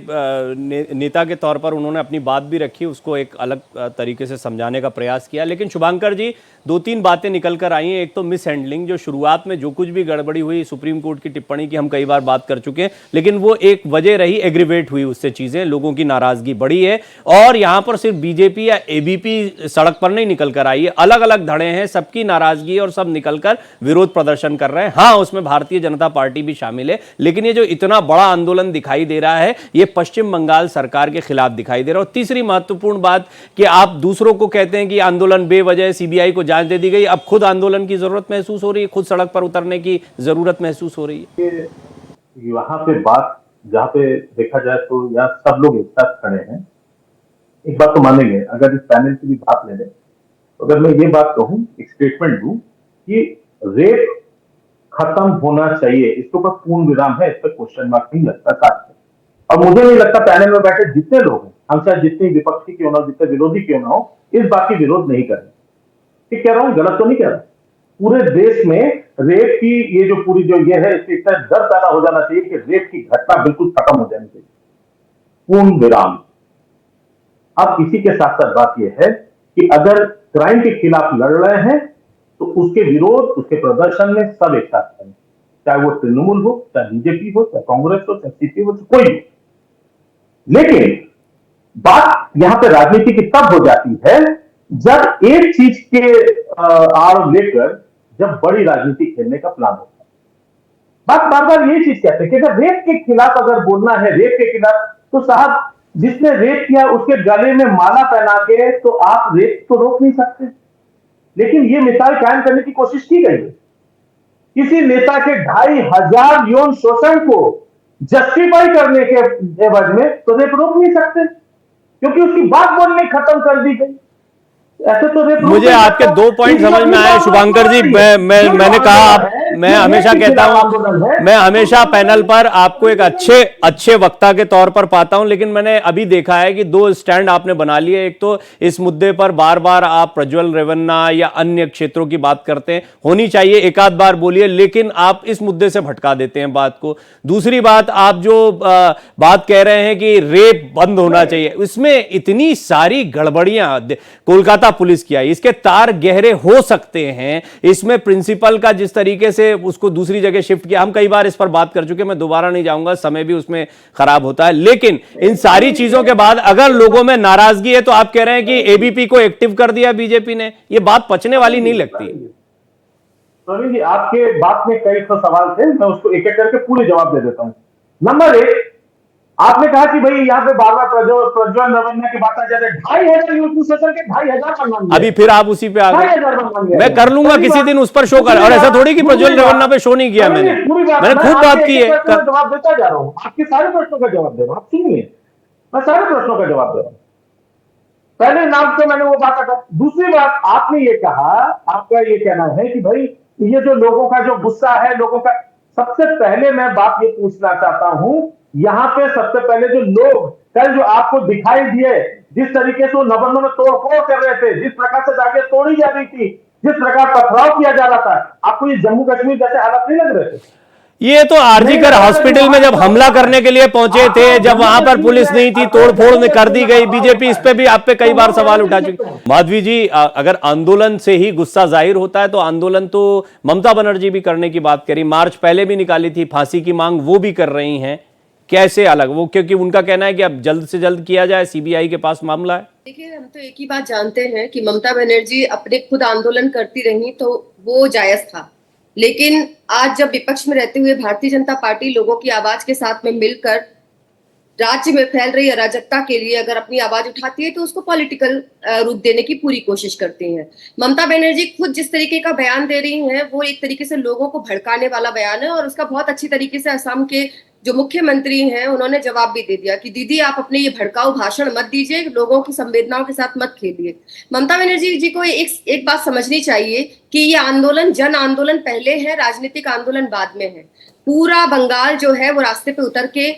नेता के तौर पर उन्होंने अपनी बात भी रखी, उसको एक अलग तरीके से समझाने का प्रयास किया। लेकिन शुभांकर जी, 2-3 बातें निकल कर आई हैं। एक तो मिस हैंडलिंग, जो शुरुआत में जो कुछ भी गड़बड़ी हुई, सुप्रीम कोर्ट की टिप्पणी की हम कई बार बात कर चुके हैं, लेकिन वो एक वजह रही, एग्रीवेट हुई उससे चीजें, लोगों की नाराजगी बढ़ी है। और यहां पर सिर्फ बीजेपी या एबीपी सड़क पर नहीं निकल कर आई है, अलग अलग धड़े हैं, सबकी नाराजगी और सब निकलकर विरोध प्रदर्शन कर रहे हैं। हाँ, उसमें भारतीय जनता पार्टी भी शामिल है, लेकिन ये जो इतना बड़ा आंदोलन दिखाई दे रहा है, ये पश्चिम बंगाल सरकार के खिलाफ दिखाई दे रहा है। और तीसरी महत्वपूर्ण बात कि आप दूसरों को कहते हैं कि आंदोलन बेवजह, सीबीआई को जांच दे दी गई, अब खुद आंदोलन की जरूरत महसूस हो रही है, खुद सड़क पर उतरने की जरूरत महसूस हो रही है। वहां पे बात जहाँ पे देखा जाए तो यहाँ सब लोग एक साथ खड़े हैं। एक बात तो मानेंगे, अगर इस पैनल की भी बात ले लें, तो अगर मैं ये बात कहूं, एक स्टेटमेंट दूं कि रेप खत्म होना चाहिए, इसके ऊपर पूर्ण विराम है, इस पर क्वेश्चन मार्क नहीं लगता साथ में। और मुझे नहीं लगता पैनल में बैठे जितने लोग हैं, हम चाहे जितने विपक्षी क्यों ना हो, जितने विरोधी क्यों ना हो, इस बात की विरोध नहीं करें। ठीक कह रहा हूं, गलत तो नहीं कह रहा। पूरे देश में रेप की ये जो पूरी जो ये है, इससे इतना डर पैदा हो जाना चाहिए कि रेप की घटना बिल्कुल खत्म हो जानी चाहिए, पूर्ण विराम। अब इसी के साथ साथ बात यह है कि अगर क्राइम के खिलाफ लड़ रहे हैं तो उसके विरोध, उसके प्रदर्शन में सब एक साथ करें, चाहे वो तृणमूल हो, चाहे बीजेपी हो, चाहे कांग्रेस हो, चाहे सीपीएम हो, कोई भी। लेकिन बात यहां पे राजनीति की तब हो जाती है जब एक चीज के आड़ लेकर जब बड़ी राजनीति खेलने का प्लान होता है। बात बार बार ये चीज कहते हैं कि अगर रेप के खिलाफ अगर बोलना है, रेप के खिलाफ, तो साहब जिसने रेप किया उसके गले में माला पहना के तो आप रेप तो रोक नहीं सकते। लेकिन ये मिसाल कायम करने की कोशिश की गई है। किसी नेता के 2500 यौन शोषण को जस्टिफाई करने के एवज में तो रेप रोक नहीं सकते, क्योंकि उसकी बात बोलने खत्म कर दी गई। ऐसे तो रेप मुझे आपके 2 पॉइंट समझ में आए शुभांकर जी। मैंने कहा, मैं हमेशा कहता हूं, मैं हमेशा पैनल पर आपको एक अच्छे वक्ता के तौर पर पाता हूं, लेकिन मैंने अभी देखा है कि 2 स्टैंड आपने बना लिए। एक तो इस मुद्दे पर बार बार आप प्रज्वल रेवन्ना या अन्य क्षेत्रों की बात करते हैं, होनी चाहिए, एक आध बार बोलिए, लेकिन आप इस मुद्दे से भटका देते हैं बात को। दूसरी बात, आप जो बात कह रहे हैं कि रेप बंद होना चाहिए, इसमें इतनी सारी गड़बड़ियां कोलकाता पुलिस की आई, इसके तार गहरे हो सकते हैं। इसमें प्रिंसिपल का जिस तरीके से से उसको दूसरी जगह शिफ्ट किया। हम कई बार इस पर बात कर चुके, मैं दोबारा नहीं जाऊंगा, समय भी उसमें खराब होता है। लेकिन इन सारी चीजों के बाद अगर लोगों में नाराजगी है तो आप कह रहे हैं कि एबीपी को एक्टिव कर दिया बीजेपी ने, ये बात पचने वाली नहीं लगती। प्रवीण जी, आपके बात में कई तो सवाल थे, मैं उसको एक एक करके पूरे जवाब दे देता हूं। नंबर 1, आपने कहा कि भाई यहाँ पे बार बार प्रज्वल रवन्ना की बात आ जाती है। 2,500 यूट्यूब सेशन के 2,500 का मान, अभी फिर आप उसी पे आ गए। 2,500 मैं कर लूंगा किसी दिन उस पर शो कर, और ऐसा थोड़ी कि प्रज्वल रवन्ना पे शो नहीं किया मैंने खूब बात की है। जवाब देता जा रहा हूँ, आपके सारे प्रश्नों का जवाब दे रहा हूँ, आप सुनिए, मैं सारे प्रश्नों का जवाब दे रहा हूँ। पहले नाम से मैंने वो बात कहा। दूसरी बात, आपने ये कहा, आपका ये कहना है कि भाई ये जो लोगों का जो गुस्सा है, लोगों का, सबसे पहले मैं बात ये पूछना चाहता हूं, यहां पे सबसे पहले जो लोग कल जो आपको दिखाई दिए, जिस तरीके से वो नवंबर में तोड़फोड़ कर रहे थे, जिस प्रकार से जाके तोड़ी जा रही थी, जिस प्रकार पथराव किया जा रहा था, आपको ये जम्मू कश्मीर जैसे हालत नहीं लग रहे थे? ये तो आरजीकर हॉस्पिटल में जब हमला करने के लिए पहुंचे थे, जब वहां पर पुलिस नहीं थी, तोड़फोड़ में कर दी गई। बीजेपी इस पे भी आप पे कई बार सवाल उठा चुकी। माधवी जी, अगर आंदोलन से ही गुस्सा जाहिर होता है तो आंदोलन तो ममता बनर्जी भी करने की बात करी, मार्च पहले भी निकाली थी, फांसी की मांग वो भी कर रही हैं। कैसे अलग वो, क्योंकि उनका कहना है कि अब जल्द से जल्द किया जाए, सीबीआई के पास मामला है। देखिए, हम तो एक ही बात जानते हैं कि ममता बनर्जी अपने खुद आंदोलन करती रही तो वो जायज था, लेकिन आज जब विपक्ष में रहते हुए भारतीय जनता पार्टी लोगों की आवाज के साथ में मिलकर राज्य में फैल रही अराजकता के लिए अगर अपनी आवाज उठाती है तो उसको पॉलिटिकल रूप देने की पूरी कोशिश करती हैं। ममता बनर्जी खुद जिस तरीके का बयान दे रही हैं वो एक तरीके से लोगों को भड़काने वाला बयान है, और उसका बहुत अच्छी तरीके से असम के जो मुख्यमंत्री हैं उन्होंने जवाब भी दे दिया कि दीदी आप अपने ये भड़काऊ भाषण मत दीजिए, लोगों की संवेदनाओं के साथ मत खेलिए। ममता बनर्जी जी को एक बात समझनी चाहिए कि ये आंदोलन जन आंदोलन पहले है, राजनीतिक आंदोलन बाद में है। पूरा बंगाल जो है वो रास्ते पे उतर के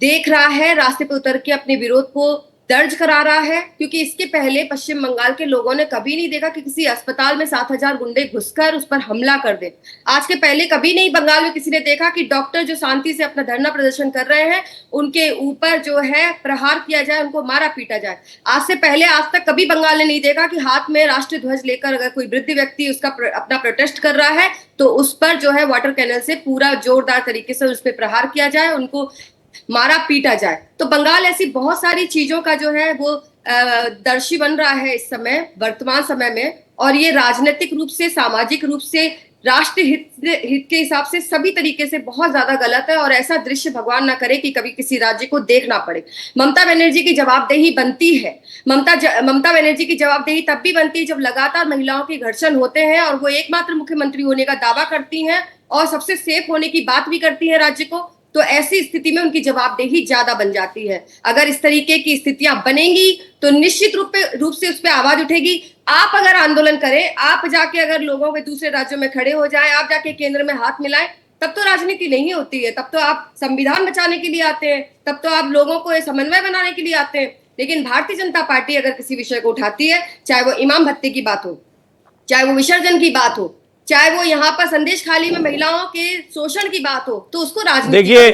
देख रहा है, रास्ते पे उतर के अपने विरोध को दर्ज करा रहा है, क्योंकि इसके पहले पश्चिम बंगाल के लोगों ने कभी नहीं देखा कि किसी अस्पताल में 7,000 गुंडे घुसकर उस पर हमला कर दे। आज के पहले कभी नहीं बंगाल में किसी ने देखा कि डॉक्टर जो शांति से अपना धरना प्रदर्शन कर रहे हैं उनके ऊपर जो है प्रहार किया जाए, उनको मारा पीटा जाए। आज से पहले आज तक कभी बंगाल ने नहीं देखा कि हाथ में राष्ट्रीय ध्वज लेकर अगर कोई वृद्ध व्यक्ति उसका अपना प्रोटेस्ट कर रहा है तो उस पर जो है वाटर कैनल से पूरा जोरदार तरीके से उस पर प्रहार किया जाए, उनको मारा पीटा जाए। तो बंगाल ऐसी बहुत सारी चीजों का जो है वो दर्शी बन रहा है इस समय, वर्तमान समय में, और ये राजनीतिक रूप से, सामाजिक रूप से, राष्ट्रीय हित के हिसाब से सभी तरीके से बहुत ज्यादा गलत है, और ऐसा दृश्य भगवान ना करे कि कभी किसी राज्य को देखना पड़े। ममता बनर्जी की जवाबदेही बनती है, ममता बनर्जी की जवाबदेही तब भी बनती है जब लगातार महिलाओं के घर्षण होते हैं और वो एकमात्र मुख्यमंत्री होने का दावा करती हैं और सबसे सेफ होने की बात भी करती है राज्य को, तो ऐसी स्थिति में उनकी जवाबदेही ज्यादा बन जाती है। अगर इस तरीके की स्थितियां बनेंगी तो निश्चित रूप से उस पर आवाज उठेगी। आप अगर आंदोलन करें, आप जाके अगर लोगों के दूसरे राज्यों में खड़े हो जाएं, आप जाके केंद्र में हाथ मिलाएं, तब तो राजनीति नहीं होती है, तब तो आप संविधान बचाने के लिए आते हैं, तब तो आप लोगों को समन्वय बनाने के लिए आते हैं। लेकिन भारतीय जनता पार्टी अगर किसी विषय को उठाती है, चाहे वो इमाम भत्ते की बात हो, चाहे वो विसर्जन की बात हो, चाहे वो यहाँ पर संदेश खाली में महिलाओं के शोषण की बात हो, तो उसको राजनीति। देखिए,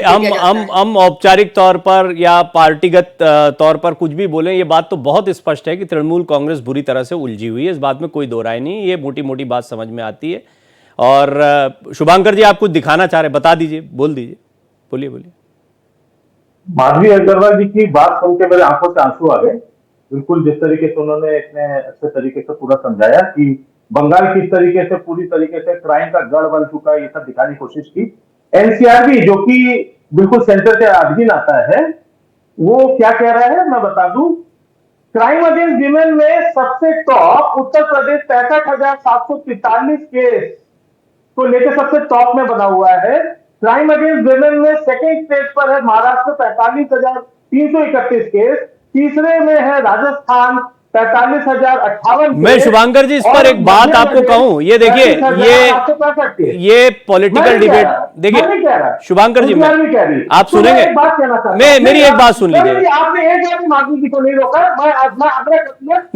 हम औपचारिक तौर पर या पार्टीगत तौर पर कुछ भी बोलें, ये बात तो बहुत स्पष्ट है कि तृणमूल कांग्रेस बुरी तरह से उलझी हुई है, इस बात में कोई दो राय नहीं, ये मोटी मोटी बात समझ में आती है। और शुभांकर जी, आप कुछ दिखाना चाह रहे, बता दीजिए, बोल दीजिए, बोलिए। माधवी अग्रवाल जी की बात सुन के मेरे आंखों से आंसू आ गए। बिल्कुल जिस तरीके से उन्होंने इतने अच्छे तरीके से पूरा समझाया कि बंगाल किस तरीके से पूरी तरीके से क्राइम का गढ़ बन चुका है, ये सब दिखाने की कोशिश की। एनसीआरबी जो कि बिल्कुल सेंटर के अधीन आता है, वो क्या कह रहा है मैं बता दूं। क्राइम अगेंस्ट विमेन में सबसे टॉप उत्तर प्रदेश 65,743 केस को लेकर सबसे टॉप में बना हुआ है। क्राइम अगेंस्ट विमेन में सेकेंड स्टेज पर है महाराष्ट्र 45,331 केस, तीसरे में है राजस्थान 45,058। मैं शुभांकर जी इस पर एक बात आपको कहूं, ये देखिए, ये पॉलिटिकल डिबेट, देखिए शुभांकर जी, आप सुनेंगे, मेरी एक बात सुन लीजिए। आपने एक बार माधवी जी को नहीं रोका,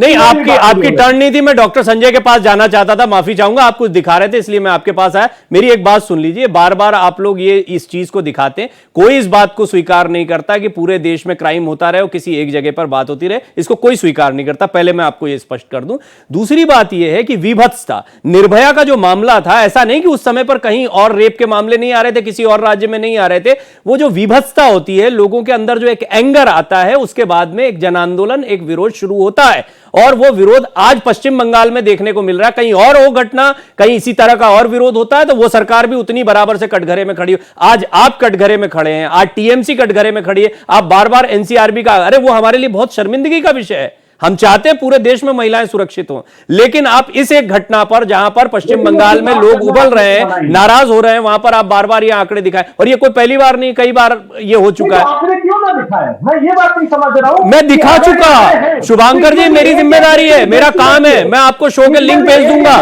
नहीं, आपकी टर्न नहीं थी, मैं डॉक्टर संजय के पास जाना चाहता था, माफी चाहूंगा, आप कुछ दिखा रहे थे इसलिए मैं आपके पास आया। मेरी एक बात सुन लीजिए, बार बार आप लोग ये इस चीज को दिखाते हैं, कोई इस बात को स्वीकार नहीं करता कि पूरे देश में क्राइम होता रहे और किसी एक जगह पर बात होती रहे, इसको कोई स्वीकार नहीं करता। करता, पहले मैं आपको यह स्पष्ट कर दूं। दूसरी बात यह है कि विभत्सता, निर्भया का जो मामला था, ऐसा नहीं कि उस समय पर कहीं और रेप के मामले नहीं आ रहे थे, किसी और राज्य में नहीं आ रहे थे। वो जो विभत्सता होती है, लोगों के अंदर जो एक एंगर आता है, उसके बाद में एक जन आंदोलन, एक विरोध शुरू होता है, और वो विरोध आज पश्चिम बंगाल में देखने को मिल रहा है। कहीं और हो घटना, कहीं इसी तरह का और विरोध होता है तो वो सरकार भी उतनी बराबर से कटघरे में खड़ी हो। आज आप कटघरे में खड़े हैं, आज टीएमसी कटघरे में खड़ी है, आप बार बार एनसीआरबी का, अरे वो हमारे लिए बहुत शर्मिंदगी का विषय है। हम चाहते हैं पूरे देश में महिलाएं सुरक्षित हों, लेकिन आप इस एक घटना पर, जहां पर पश्चिम बंगाल में लोग उबल रहे हैं, नाराज हो रहे हैं, वहां पर आप बार बार ये आंकड़े दिखाएं। और ये कोई पहली बार नहीं, कई बार ये हो चुका है। आपने क्यों ना दिखाया? मैं ये बात नहीं समझ रहा हूं। मैं दिखा चुका, शुभांकर जी, मेरी जिम्मेदारी है, मेरा काम है। मैं आपको शो के लिंक भेज दूंगा,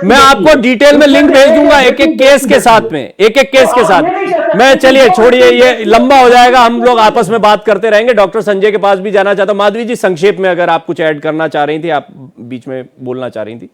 मैं आपको डिटेल में लिंक भेज दूंगा, एक एक केस के साथ में, एक एक केस के साथ। मैं, चलिए छोड़िए, ये लंबा हो जाएगा, हम लोग आपस में बात करते रहेंगे। डॉक्टर संजय के पास भी जाना चाहता हूं। माधवी जी, संक्षेप में अगर आप कुछ ऐड करना चाह रही थी, आप बीच में बोलना चाह रही थी।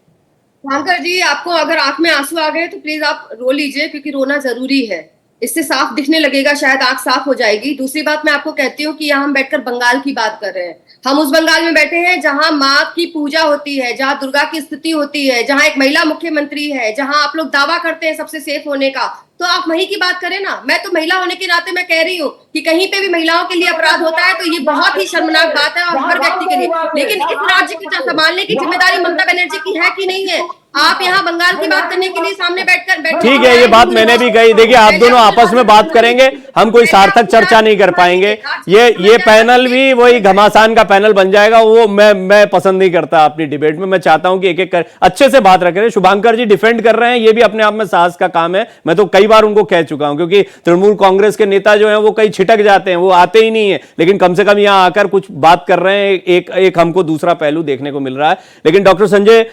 शंकर जी, आपको अगर आंख में आंसू आ गए तो प्लीज आप रो लीजिए, क्योंकि रोना जरूरी है। इससे साफ दिखने लगेगा, शायद आंख साफ हो जाएगी। दूसरी बात मैं आपको कहती हूँ कि यहाँ हम बैठकर बंगाल की बात कर रहे हैं। हम उस बंगाल में बैठे हैं जहां माँ की पूजा होती है, जहां दुर्गा की स्तुति होती है, जहां एक महिला मुख्यमंत्री है, जहां आप लोग दावा करते हैं सबसे सेफ होने का। तो आप वहीं की बात करें ना। मैं तो महिला होने के नाते मैं कह रही हूँ कि कहीं पे भी महिलाओं के लिए अपराध होता है तो ये बहुत ही शर्मनाक बात है, और हर व्यक्ति के लिए। लेकिन इस राज्य को संभालने की जिम्मेदारी ममता बनर्जी की है कि नहीं है? आप यहाँ बंगाल की बात करने के लिए सामने बैठकर ठीक है, ये बात मैंने भी कही। देखिए, आप दोनों आपस में बात करेंगे, हम कोई सार्थक चर्चा नहीं कर पाएंगे। ये पैनल भी वही घमासान का पैनल बन जाएगा। वो मैं पसंद नहीं करता अपनी डिबेट में। मैं चाहता हूं कि एक एक कर अच्छे से बात रखें। शुभांकर जी डिफेंड कर रहे हैं, ये भी अपने आप में साहस का काम है। मैं तो कई बार उनको कह चुका हूं, क्योंकि तृणमूल कांग्रेस के नेता जो हैं वो कई छिटक जाते हैं, वो आते ही नहीं है, लेकिन कम से कम यहां आकर कुछ बात कर रहे हैं। एक हमको दूसरा पहलू देखने को मिल रहा है। लेकिन डॉक्टर संजय,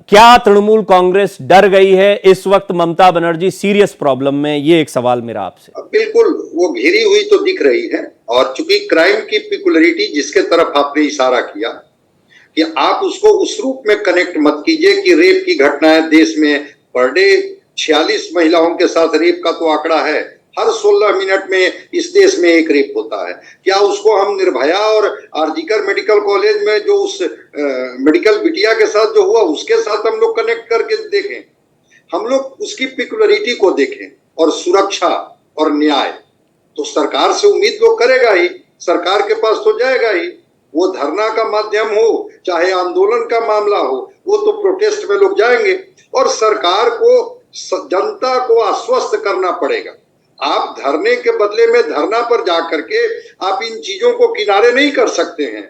क्या तृणमूल कांग्रेस डर गई है इस वक्त? ममता बनर्जी सीरियस प्रॉब्लम में, ये एक सवाल मेरा आपसे। बिल्कुल वो घिरी हुई तो दिख रही है, और चूंकि क्राइम की पिकुलरिटी जिसके तरफ आपने इशारा किया कि आप उसको उस रूप में कनेक्ट मत कीजिए कि रेप की घटनाएं देश में पर डे 46 महिलाओं के साथ रेप का तो आंकड़ा है, हर 16 मिनट में इस देश में एक रेप होता है। क्या उसको हम निर्भया और आरजीकर मेडिकल कॉलेज में जो उस मेडिकल बिटिया के साथ जो हुआ उसके साथ हम लोग कनेक्ट करके देखें? हम लोग उसकी पिकुलरिटी को देखें, और सुरक्षा और न्याय तो सरकार से उम्मीद लोग करेगा ही, सरकार के पास तो जाएगा ही। वो धरना का माध्यम हो, चाहे आंदोलन का मामला हो, वो तो प्रोटेस्ट में लोग जाएंगे, और सरकार को, जनता को आश्वस्त करना पड़ेगा। आप धरने के बदले में धरना पर जाकर के आप इन चीजों को किनारे नहीं कर सकते हैं।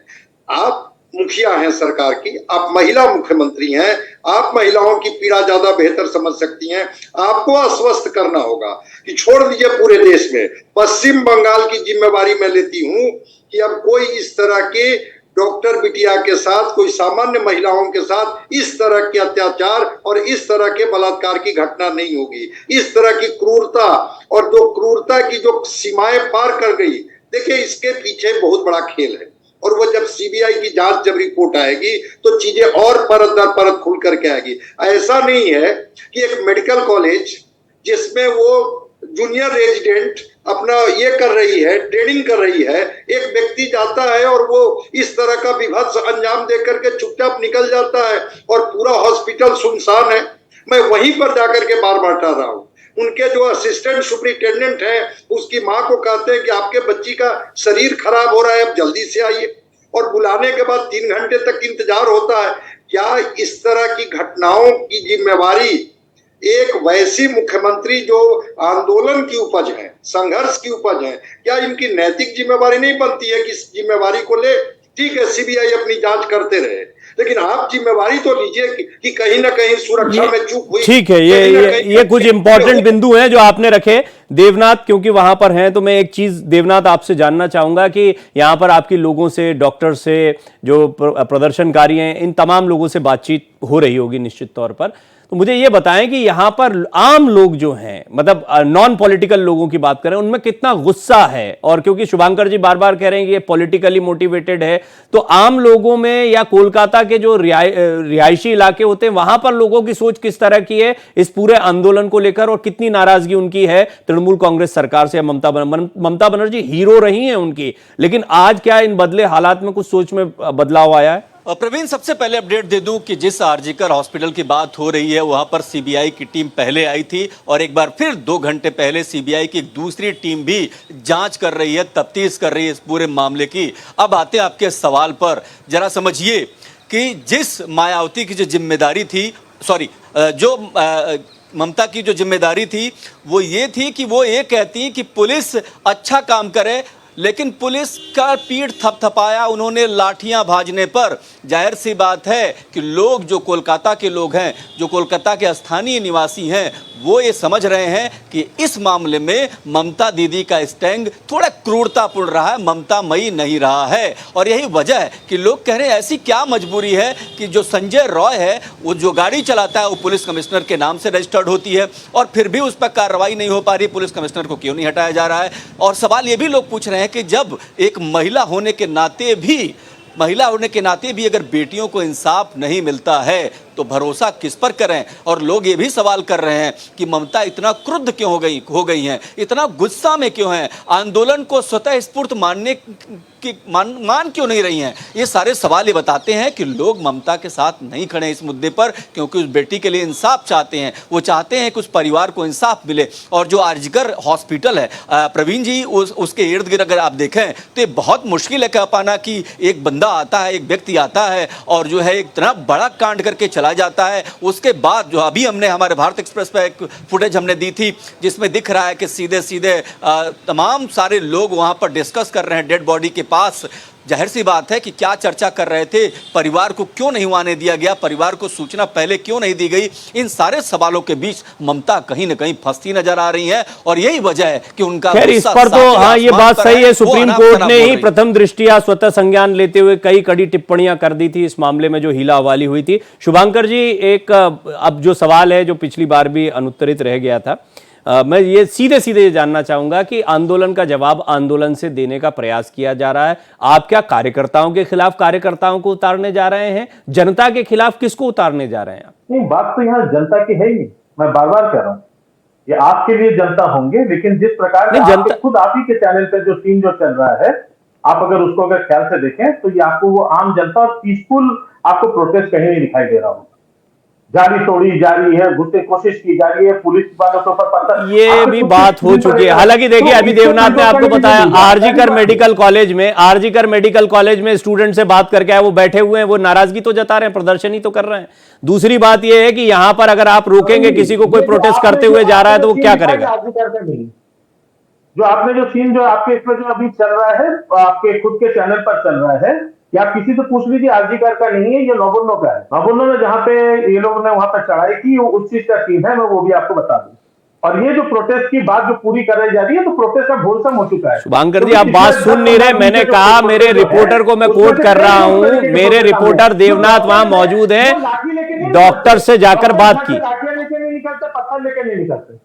आप मुखिया हैं सरकार की, आप महिला मुख्यमंत्री हैं, आप महिलाओं की पीड़ा ज्यादा बेहतर समझ सकती हैं। आपको आश्वस्त करना होगा कि छोड़ दीजिए पूरे देश में, पश्चिम बंगाल की जिम्मेवारी मैं लेती हूं कि अब कोई इस तरह के डॉक्टर बिटिया के साथ, कोई सामान्य महिलाओं के साथ इस तरह के अत्याचार और इस तरह के बलात्कार की घटना नहीं होगी। इस तरह की क्रूरता, और जो क्रूरता की जो सीमाएं पार कर गई, देखिए इसके पीछे बहुत बड़ा खेल है। और वो जब सीबीआई की जांच, जब रिपोर्ट आएगी तो चीजें और परत दर परत खुल करके आएगी। ऐसा नहीं है कि एक मेडिकल कॉलेज जिसमें वो जूनियर रेजिडेंट अपना ये कर रही है, ट्रेनिंग कर रही है, एक व्यक्ति जाता है और वो इस तरह का विभत्स अंजाम दे करके चुपचाप निकल जाता है, और पूरा हॉस्पिटल सुनसान है। मैं वहीं पर जाकर के बार बार रहा हूँ। उनके जो असिस्टेंट सुपरिटेंडेंट हैं, उसकी माँ को कहते हैं कि आपके बच्ची का शरीर खराब हो रहा है, अब जल्दी से आइए, और बुलाने के बाद 3 घंटे तक इंतजार होता है। क्या इस तरह की घटनाओं की जिम्मेवारी एक वैसी मुख्यमंत्री जो आंदोलन की उपज है, संघर्ष की उपज है, क्या इनकी नैतिक जिम्मेवारी नहीं बनती है कि इस जिम्मेवारी को ले? ठीक है, सीबीआई अपनी जांच करते रहे, लेकिन आप जिम्मेवारी तो लीजिए कि कहीं ना कहीं सुरक्षा में चूक हुई। ठीक है, ये कुछ इंपॉर्टेंट बिंदु हैं जो आपने रखे। देवनाथ, क्योंकि वहां पर हैं, तो मैं एक चीज देवनाथ आपसे जानना चाहूंगा कि यहां पर आपकी लोगों से, डॉक्टर से, जो प्रदर्शनकारी हैं, इन तमाम लोगों से बातचीत हो रही होगी निश्चित तौर पर। तो मुझे ये बताएं कि यहां पर आम लोग जो हैं, मतलब नॉन पॉलिटिकल लोगों की बात करें, उनमें कितना गुस्सा है? और क्योंकि शुभांकर जी बार बार कह रहे हैं कि ये पॉलिटिकली मोटिवेटेड है, तो आम लोगों में या कोलकाता के जो रिहायशी इलाके होते हैं, वहां पर लोगों की सोच किस तरह की है इस पूरे आंदोलन को लेकर, और कितनी नाराजगी उनकी है तृणमूल कांग्रेस सरकार से? ममता बनर्जी हीरो रही हैं उनकी, लेकिन आज क्या इन बदले हालात में कुछ सोच में बदलाव आया है? प्रवीण, सबसे पहले अपडेट दे दूं कि जिस आरजीकर हॉस्पिटल की बात हो रही है वहां पर सीबीआई की टीम पहले आई थी और एक बार फिर 2 घंटे पहले सीबीआई की एक दूसरी टीम भी जांच कर रही है, तफ्तीश कर रही है इस पूरे मामले की। अब आते हैं आपके सवाल पर, जरा समझिए कि जिस मायावती की जो जिम्मेदारी थी, जो ममता की जो जिम्मेदारी थी वो ये थी कि वो ये कहती कि पुलिस अच्छा काम करे, लेकिन पुलिस का पीठ थपथपाया उन्होंने लाठियां भाजने पर। जाहिर सी बात है कि लोग जो कोलकाता के लोग हैं, जो कोलकाता के स्थानीय निवासी हैं, वो ये समझ रहे हैं कि इस मामले में ममता दीदी का स्टैंड थोड़ा क्रूरतापूर्ण रहा है, ममतामयी नहीं रहा है। और यही वजह है कि लोग कह रहे हैं ऐसी क्या मजबूरी है कि जो संजय रॉय है वो जो गाड़ी चलाता है वो पुलिस कमिश्नर के नाम से रजिस्टर्ड होती है और फिर भी उस पर कार्रवाई नहीं हो पा रही, पुलिस कमिश्नर को क्यों नहीं हटाया जा रहा है। और सवाल ये भी लोग पूछ रहे हैं कि जब एक महिला होने के नाते भी अगर बेटियों को इंसाफ नहीं मिलता है तो भरोसा किस पर करें। और लोग ये भी सवाल कर रहे हैं कि ममता इतना क्रुद्ध क्यों हो गई हैं, इतना गुस्सा में क्यों हैं, आंदोलन को स्वतः स्फूर्त मान क्यों नहीं रही हैं। ये सारे सवाल ये बताते हैं कि लोग ममता के साथ नहीं खड़े इस मुद्दे पर, क्योंकि उस बेटी के लिए इंसाफ चाहते हैं। वो चाहते हैं कि उस परिवार को इंसाफ मिले। और जो आरजीकर हॉस्पिटल है प्रवीण जी, उसके इर्द गिर्द अगर आप देखें तो ये बहुत मुश्किल है कह पाना कि एक बंदा आता है, एक व्यक्ति आता है और जो है इतना बड़ा कांड करके चला जाता है। उसके बाद जो अभी हमने हमारे भारत एक्सप्रेस पे एक फुटेज हमने दी थी जिसमें दिख रहा है कि सीधे सीधे तमाम सारे लोग वहां पर डिस्कस कर रहे हैं डेड बॉडी के पास। जाहिर सी बात है कि क्या चर्चा कर रहे थे, परिवार को क्यों नहीं आने दिया गया, परिवार को सूचना पहले क्यों नहीं दी गई। इन सारे सवालों के बीच ममता कहीं न कहीं फंसती नजर आ रही है और यही वजह है कि उनका खैर इस पर तो हाँ ये बात सही है, सुप्रीम कोर्ट ने ही प्रथम दृष्टिया स्वतः संज्ञान लेते हुए कई कड़ी टिप्पणियां कर दी थी इस मामले में जो हीला हवाली हुई थी। शुभांकर जी, एक अब जो सवाल है जो पिछली बार भी अनुत्तरित रह गया था, मैं ये सीधे सीधे जानना चाहूंगा कि आंदोलन का जवाब आंदोलन से देने का प्रयास किया जा रहा है। आप क्या कार्यकर्ताओं के खिलाफ कार्यकर्ताओं को उतारने जा रहे हैं, जनता के खिलाफ किसको उतारने जा रहे हैं? नहीं, बात तो यहाँ जनता की है ही। मैं बार बार कह रहा हूँ ये आपके लिए जनता होंगे, लेकिन जिस प्रकार से जनता खुद आप ही के चैनल पर जो सीन जो चल रहा है, आप अगर उसको अगर ख्याल से देखें तो ये आपको वो आम जनता और पीसफुल आपको प्रोटेस्ट कहीं नहीं दिखाई दे रहा होगा। जारी तोड़ी जा रही है, घुसने की कोशिश की जा रही है, पुलिस वालों के ऊपर पत्थर, ये भी बात हो चुकी है। हालांकि देखिए अभी देवनाथ ने आपको बताया आरजीकर मेडिकल कॉलेज में स्टूडेंट से बात करके आए, वो बैठे हुए हैं, वो नाराजगी तो जता रहे हैं, प्रदर्शनी तो कर रहे हैं। दूसरी बात ये है कि यहां पर अगर आप रोकेंगे किसी को, कोई प्रोटेस्ट करते हुए जा रहा है तो वो क्या करेगा? जो आपने जो सीन जो आपके इसमें जो अभी चल रहा है, आपके खुद के चैनल पर चल रहा है, या आप किसी से पूछ लीजिए, आरजीकर का नहीं है, ये नौबुन्नो का है। नौबुन्नो में जहां पे ये लोगों ने वहां पर चढ़ाई की, उस चीज का सीन है, मैं वो भी आपको बता दूं। और ये जो प्रोटेस्ट की बात जो पूरी कराई जा रही है, तो प्रोटेस्ट अब भोलसम हो चुका है। शुभांकर जी, आप बात सुन नहीं रहे। मैंने कहा मेरे रिपोर्टर को मैं कोट कर रहा हूं, मेरे रिपोर्टर देवनाथ वहां मौजूद है, डॉक्टर से जाकर बात की। लाठियां लेके नहीं निकलते, पत्थर लेके नहीं निकलते,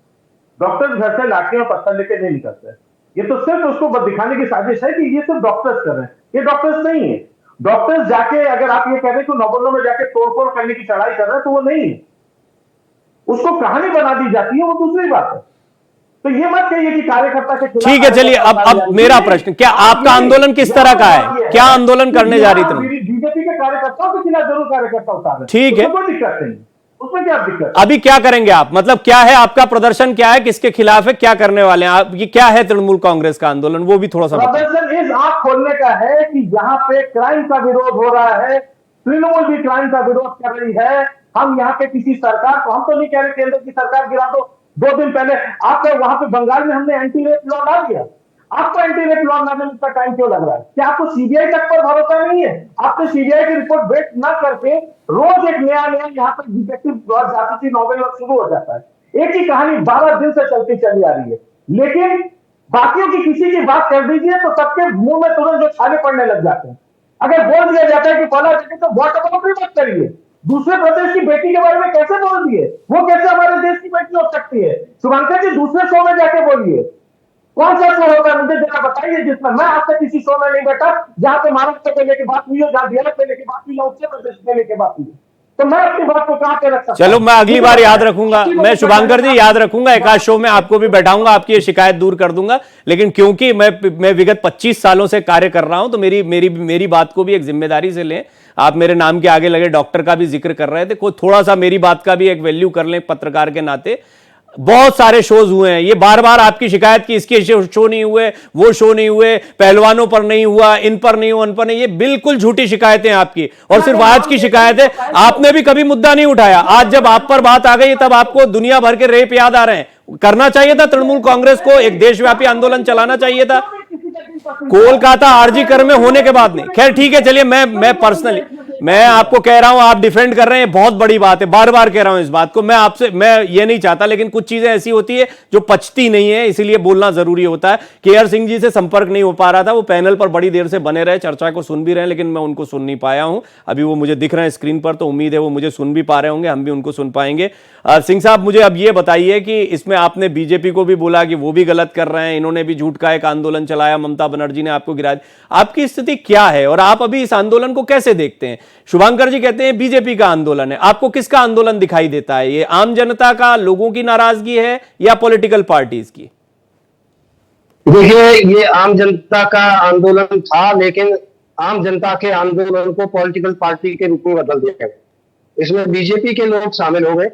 डॉक्टर घर से लाठियां पत्थर लेके नहीं निकलते। ये तो सिर्फ उसको दिखाने की साजिश है कि ये सिर्फ डॉक्टर्स कर रहे हैं, ये डॉक्टर्स नहीं है। डॉक्टर्स जाके अगर आप ये कह रहे हैं कि नौबुन्नो में जाके तोड़फोड़ करने की चढ़ाई कर रहे हैं, तो वो नहीं है, उसको कहानी बना दी जाती है, वो दूसरी बात है। तो ये मत कहिए कि कार्यकर्ता के खिलाफ। ठीक है, चलिए अब मेरा प्रश्न, क्या आपका आंदोलन किस तरह का है, क्या आंदोलन करने जा रही थी? बीजेपी के कार्यकर्ताओं के खिलाफ जरूर कार्यकर्ता उतार रहे हैं, ठीक है, कोई दिक्कत नहीं, उसमें क्या दिक्कत? अभी क्या करेंगे आप, मतलब क्या है आपका प्रदर्शन, क्या है, किसके खिलाफ है, क्या करने वाले हैं आप? ये क्या है तृणमूल कांग्रेस का आंदोलन, वो भी थोड़ा सा प्रदर्शन इस आंख खोलने का है कि यहाँ पे क्राइम का विरोध हो रहा है, तृणमूल भी क्राइम का विरोध कर रही है। हम यहाँ पे किसी सरकार को, हम तो नहीं कह रहे केंद्र की सरकार गिरा दो। 2 दिन पहले आपके वहां पे बंगाल में हमने एंटी रेप लॉ ला दिया, आपको एंटी रेप लॉ लाने में इतना टाइम क्यों लग रहा है? क्या आपको सीबीआई तक पर भरोसा नहीं है? आपने सीबीआई की रिपोर्ट वेट न करके रोज एक नया यहाँ पर डिटेक्टिव और जासूसी नॉवेल शुरू हो जाता है। एक ही कहानी 12 दिन से चलती चली आ रही है, लेकिन बाकियों की किसी की बात कर दीजिए तो सबके मुंह में तुरंत जो छाले पड़ने लग जाते हैं। अगर बोल दिया जाता है कि फला जगह तो वॉट अबाउट भी मत करिए, दूसरे प्रदेश की बेटी के बारे में कैसे बोल दिए, वो कैसे हमारे देश की बेटी हो सकती है? शुभांकर जी, दूसरे शो में जाके बोलिए, कौन सा शो होता है मुझे जरा बताइए जिसमें मैं आपसे किसी शो में नहीं बैठा जहां पे महाराष्ट्र को लेकर बात हुई हो, जहां बिहार को लेकर बात हुई हो, उत्तर प्रदेश को लेकर बात हुई हो। तो मैं अपनी बात को कहां पे रख सकता चलो हूं? मैं अगली बार याद रखूंगा, बाकी लोग मैं शुभांकर जी याद रखूंगा, एक आध शो में आपको भी बैठाऊंगा, आपकी ये शिकायत दूर कर दूंगा। लेकिन क्योंकि मैं विगत 25 सालों से कार्य कर रहा हूं, तो मेरी बात को भी एक जिम्मेदारी से लें। आप मेरे नाम के आगे लगे डॉक्टर का भी जिक्र कर रहे थे, कोई थोड़ा सा मेरी बात का भी एक वैल्यू कर लें पत्रकार के नाते। बहुत सारे शोज हुए हैं, ये बार बार आपकी शिकायत की इसके शो नहीं हुए, वो शो नहीं हुए, पहलवानों पर नहीं हुआ, इन पर नहीं हुआ, उन पर नहीं, ये बिल्कुल झूठी शिकायतें हैं आपकी। और सिर्फ आज की शिकायत है, आपने भी कभी मुद्दा नहीं उठाया। आज जब आप पर बात आ गई तब आपको दुनिया भर के रेप याद आ रहे हैं। करना चाहिए था तृणमूल कांग्रेस को एक देशव्यापी आंदोलन चलाना चाहिए था, कोलकाता आरजी कर में होने के बाद नहीं। खैर ठीक है, चलिए मैं पर्सनली मैं आपको कह रहा हूं, आप डिफेंड कर रहे हैं, बहुत बड़ी बात है, बार बार कह रहा हूं इस बात को। मैं ये नहीं चाहता, लेकिन कुछ चीजें ऐसी होती है जो पचती नहीं है, इसीलिए बोलना जरूरी होता है। केआर सिंह जी से संपर्क नहीं हो पा रहा था, वो पैनल पर बड़ी देर से बने रहे, चर्चा को सुन भी रहे हैं, लेकिन मैं उनको सुन नहीं पाया हूं। अभी वो मुझे दिख रहे हैं स्क्रीन पर, तो उम्मीद है वो मुझे सुन भी पा रहे होंगे, हम भी उनको सुन पाएंगे। सिंह साहब, मुझे अब ये बताइए कि इसमें आपने बीजेपी को भी बोला कि वो भी गलत कर रहे हैं, इन्होंने भी झूठ का एक आंदोलन चलाया, ममता बनर्जी ने आपको गिरा दिया। आपकी स्थिति क्या है और आप अभी इस आंदोलन को कैसे देखते हैं? शुभांकर जी कहते हैं बीजेपी का आंदोलन है, आपको किसका आंदोलन दिखाई देता है? ये आम जनता का, लोगों की नाराजगी है या पॉलिटिकल पार्टीज की? देखिए, ये आम जनता का आंदोलन था, लेकिन आम जनता के आंदोलन को पॉलिटिकल पार्टी के रूप में बदल दिया गया। इसमें बीजेपी के लोग शामिल हो गए,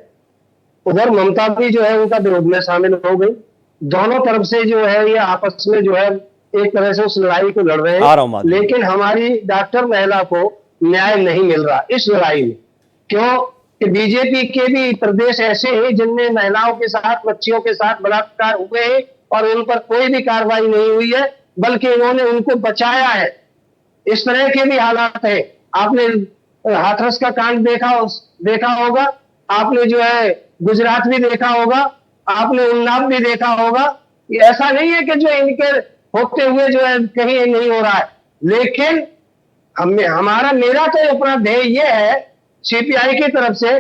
उधर ममता भी जो है उनका विरोध में शामिल हो गई। दोनों तरफ से जो है ये आपस में जो है एक तरह से उस लड़ाई को लड़ रहे हैं, लेकिन हमारी डॉक्टर महिला को न्याय नहीं मिल रहा इस लड़ाई में। क्यों कि बीजेपी के भी प्रदेश ऐसे हैं जिनमें महिलाओं के साथ, बच्चियों के साथ बलात्कार हुए हैं और उन पर कोई भी कार्रवाई नहीं हुई है, बल्कि इन्होंने उनको बचाया है। इस तरह के भी हालात है। आपने हाथरस का कांड देखा होगा, आपने जो है गुजरात भी देखा होगा, आपने उन्नाव भी देखा होगा। ये ऐसा नहीं है कि जो इनके होते हुए जो है कहीं नहीं हो रहा है, लेकिन मेरा तो अपना ध्येय ये है सीपीआई की तरफ से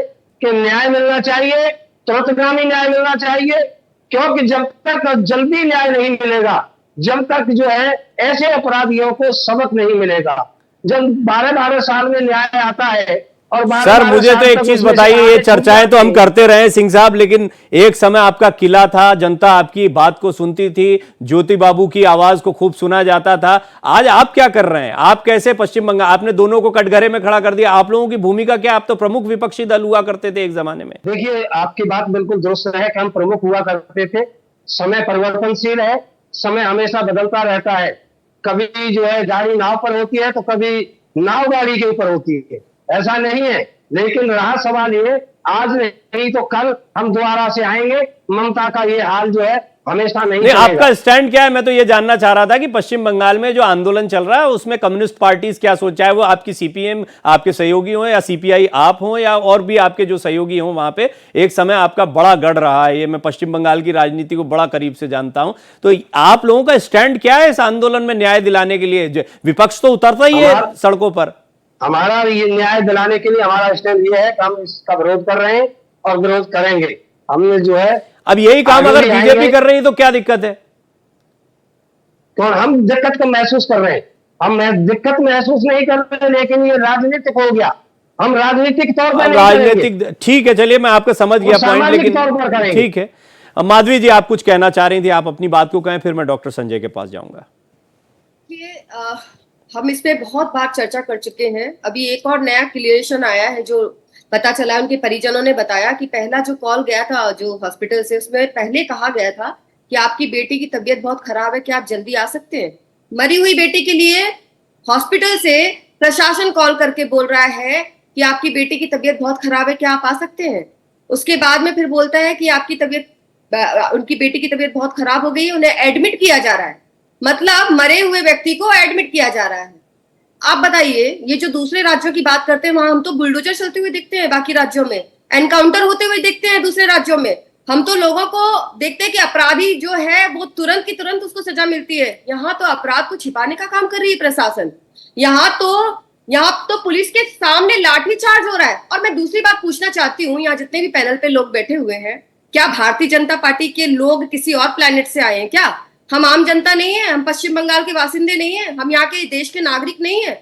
कि न्याय मिलना चाहिए, तुरंतगामी न्याय मिलना चाहिए। क्योंकि जब तक जल्दी न्याय नहीं मिलेगा, जब तक जो है ऐसे अपराधियों को सबक नहीं मिलेगा। जब 12-12 साल में न्याय आता है और सर मुझे तो एक चीज बताइए, ये चर्चाएं तो हम करते रहे सिंह साहब, लेकिन एक समय आपका किला था, जनता आपकी बात को सुनती थी, ज्योति बाबू की आवाज को खूब सुना जाता था। आज आप क्या कर रहे हैं? आप कैसे पश्चिम बंगाल, आपने दोनों को कटघरे में खड़ा कर दिया। आप लोगों की भूमिका क्या? आप तो प्रमुख विपक्षी दल हुआ करते थे एक जमाने में। देखिए, आपकी बात बिल्कुल दुरुस्त है कि हम प्रमुख हुआ करते थे। समय परिवर्तनशील है, समय हमेशा बदलता रहता है। कभी जो है गाड़ी नाव पर होती है तो कभी नाव गाड़ी के ऊपर होती है, ऐसा नहीं है। लेकिन रहा सवाल ये, आज नहीं तो कल हम दोबारा से आएंगे। ममता का ये हाल जो है हमेशा नहीं आपका स्टैंड क्या है? मैं तो ये जानना चाह रहा था कि पश्चिम बंगाल में जो आंदोलन चल रहा है उसमें कम्युनिस्ट पार्टीज क्या सोचा है? वो आपकी सीपीएम आपके सहयोगी हो या सीपीआई आप हो या और भी आपके जो सहयोगी हो, वहां पे एक समय आपका बड़ा गढ़ रहा है। ये मैं पश्चिम बंगाल की राजनीति को बड़ा करीब से जानता हूं। तो आप लोगों का स्टैंड क्या है इस आंदोलन में न्याय दिलाने के लिए? विपक्ष तो उतरता ही है सड़कों पर। हमारा ये न्याय दिलाने के लिए हमारा स्टैंड ये है कि हम इसका विरोध कर रहे हैं और विरोध करेंगे। हमने जो है अब यही काम अगर बीजेपी कर रही है तो क्या दिक्कत है? तो हम दिक्कत को महसूस कर रहे हैं। हम दिक्कत महसूस नहीं कर रहे, लेकिन ये राजनीतिक हो गया। हम राजनीतिक तौर पर राजनीतिक, ठीक है, चलिए मैं आपका समझ गया पॉइंट, लेकिन ठीक है। माधवी जी, आप कुछ कहना चाह रही थी, आप अपनी बात को कहें, फिर मैं डॉक्टर संजय के पास जाऊंगा। हम इस पे बहुत बार चर्चा कर चुके हैं। अभी एक और नया क्लियरेशन आया है जो पता चला, उनके परिजनों ने बताया कि पहला जो कॉल गया था जो हॉस्पिटल से, उसमें पहले कहा गया था कि आपकी बेटी की तबीयत बहुत खराब है, क्या आप जल्दी आ सकते हैं? मरी हुई बेटी के लिए हॉस्पिटल से प्रशासन कॉल करके बोल रहा है कि आपकी बेटी की तबीयत बहुत खराब है, क्या आप आ सकते हैं? उसके बाद में फिर बोलता है कि आपकी तबीयत, उनकी बेटी की तबीयत बहुत खराब हो गई, उन्हें एडमिट किया जा रहा है। मतलब मरे हुए व्यक्ति को एडमिट किया जा रहा है। आप बताइए, ये जो दूसरे राज्यों की बात करते हैं वहां हम तो बुलडोजर चलते हुए दिखते हैं, बाकी राज्यों में एनकाउंटर होते हुए दिखते हैं, दूसरे राज्यों में हम तो लोगों को देखते हैं कि अपराधी जो है वो तुरंत की तुरंत उसको सजा मिलती है। यहाँ तो अपराध को छिपाने का काम कर रही है प्रशासन। यहाँ तो पुलिस के सामने लाठीचार्ज हो रहा है। और मैं दूसरी बात पूछना चाहती हूँ, यहाँ जितने भी पैनल पे लोग बैठे हुए हैं, क्या भारतीय जनता पार्टी के लोग किसी और प्लेनेट से आए हैं क्या? हम आम जनता नहीं है, हम पश्चिम बंगाल के वासिंदे नहीं है, हम यहाँ के देश के नागरिक नहीं है।